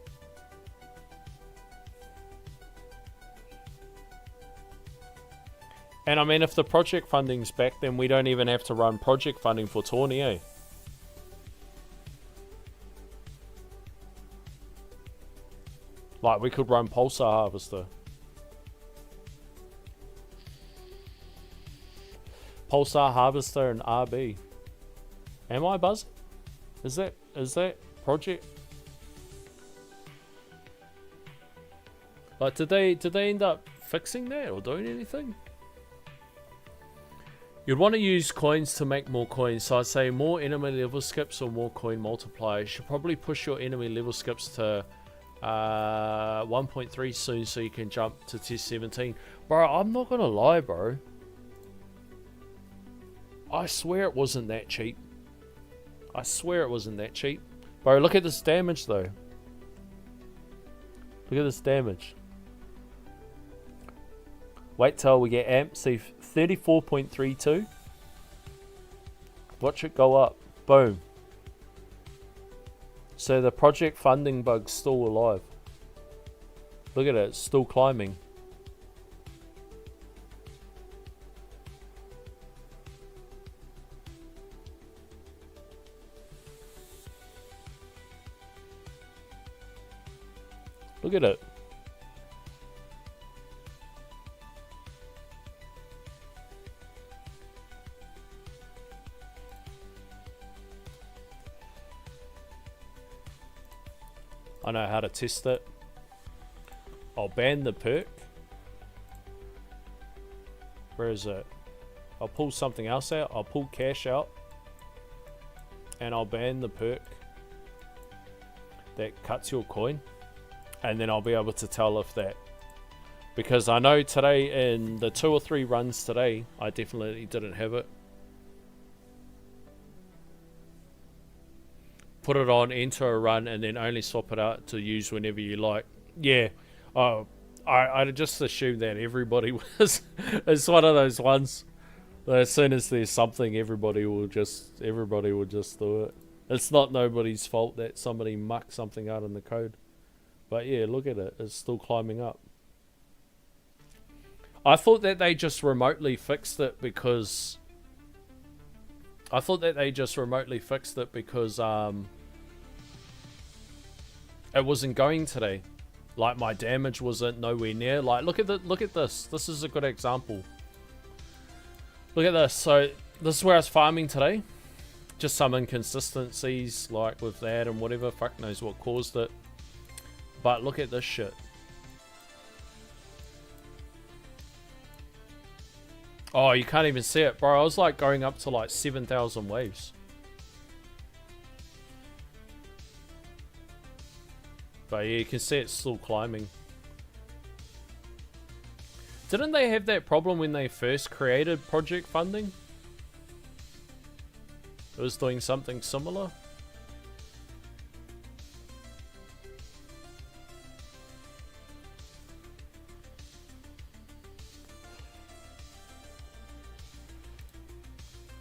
And I mean, if the project funding's back, then we don't even have to run project funding for Tawny, eh? Like, we could run Pulsar Harvester. Pulsar Harvester and RB. Am I buzzing? Is that project? Like, did they end up fixing that or doing anything? You'd want to use coins to make more coins, so I'd say more enemy level skips or more coin multipliers. You should probably push your enemy level skips to 1.3 soon so you can jump to tier 17. Bro, I'm not gonna lie, bro. I swear it wasn't that cheap. I swear it wasn't that cheap. Bro, look at this damage though. Look at this damage. Wait till we get amp. See, 34.32. Watch it go up. Boom. So the project funding bug's still alive. Look at it, it's still climbing. Look at it. I know how to test it. I'll ban the perk. Where is it? I'll pull something else out. I'll pull cash out. And I'll ban the perk that cuts your coin. And then I'll be able to tell if that... Because I know today, in the 2 or 3 runs today, I definitely didn't have it. Put it on, enter a run, and then only swap it out to use whenever you like. Yeah, I just assumed that everybody was. It's one of those ones that as soon as there's something, everybody will just do it. It's not nobody's fault that somebody mucked something out in the code. But yeah, look at it. It's still climbing up. I thought that they just remotely fixed it because... it wasn't going today. Like, my damage wasn't nowhere near. Like, look at this. This is a good example. Look at this. So this is where I was farming today. Just some inconsistencies like with that and whatever. Fuck knows what caused it. But look at this shit. Oh, you can't even see it, bro. I was like going up to like 7,000 waves. But yeah, you can see it's still climbing. Didn't they have that problem when they first created project funding? It was doing something similar.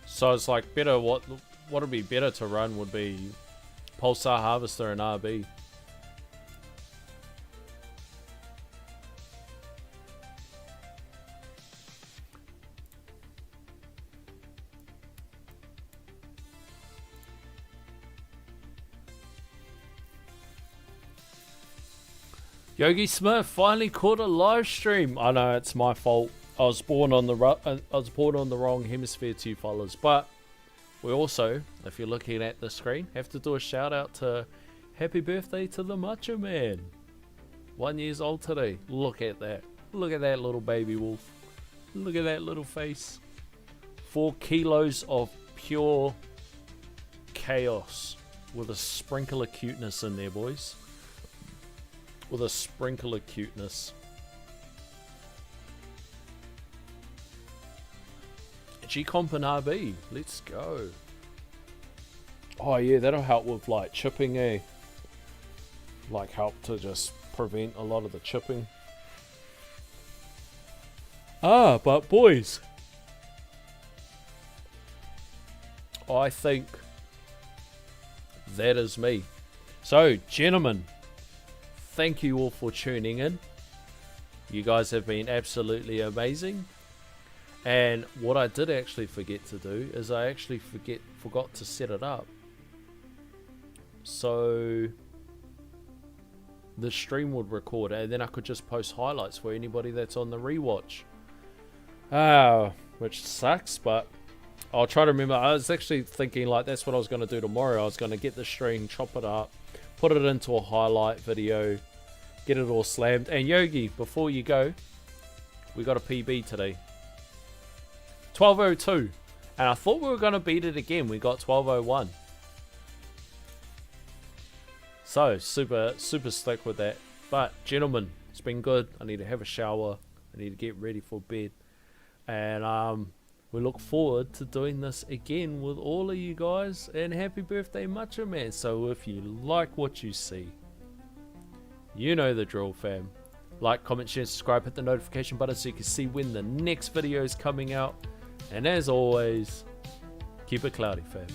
So it's like better, what would be better to run would be Pulsar Harvester and RB. Yogi Smith finally caught a live stream. I know it's my fault. I was born on the wrong hemisphere to you fellas, but we also, if you're looking at the screen, have to do a shout out to happy birthday to the Macho Man. 1 year old today. Look at that. Look at that little baby wolf. Look at that little face. 4 kilos of pure chaos with a sprinkle of cuteness in there, boys. With a sprinkle of cuteness. G-Comp and RB. Let's go. Oh yeah, that'll help with like chipping, eh? Like help to just prevent a lot of the chipping. Ah, but boys, I think that is me. So, gentlemen, thank you all for tuning in. You guys have been absolutely amazing. And what I did actually forget to do is I actually forgot to set it up. So the stream would record and then I could just post highlights for anybody that's on the rewatch. Which sucks, but I'll try to remember. I was actually thinking like that's what I was going to do tomorrow. I was going to get the stream, chop it up, put it into a highlight video, get it all slammed. And Yogi, before you go, we got a PB today. 12:02, and I thought we were going to beat it again. We got 12:01. So super slick with that. But gentlemen, it's been good. I need to have a shower. I need to get ready for bed, and we look forward to doing this again with all of you guys. And happy birthday, Macho Man. So if you like what you see, you know the drill, fam. Like, comment, share, subscribe, hit the notification button so you can see when the next video is coming out. And as always, keep it cloudy, fam.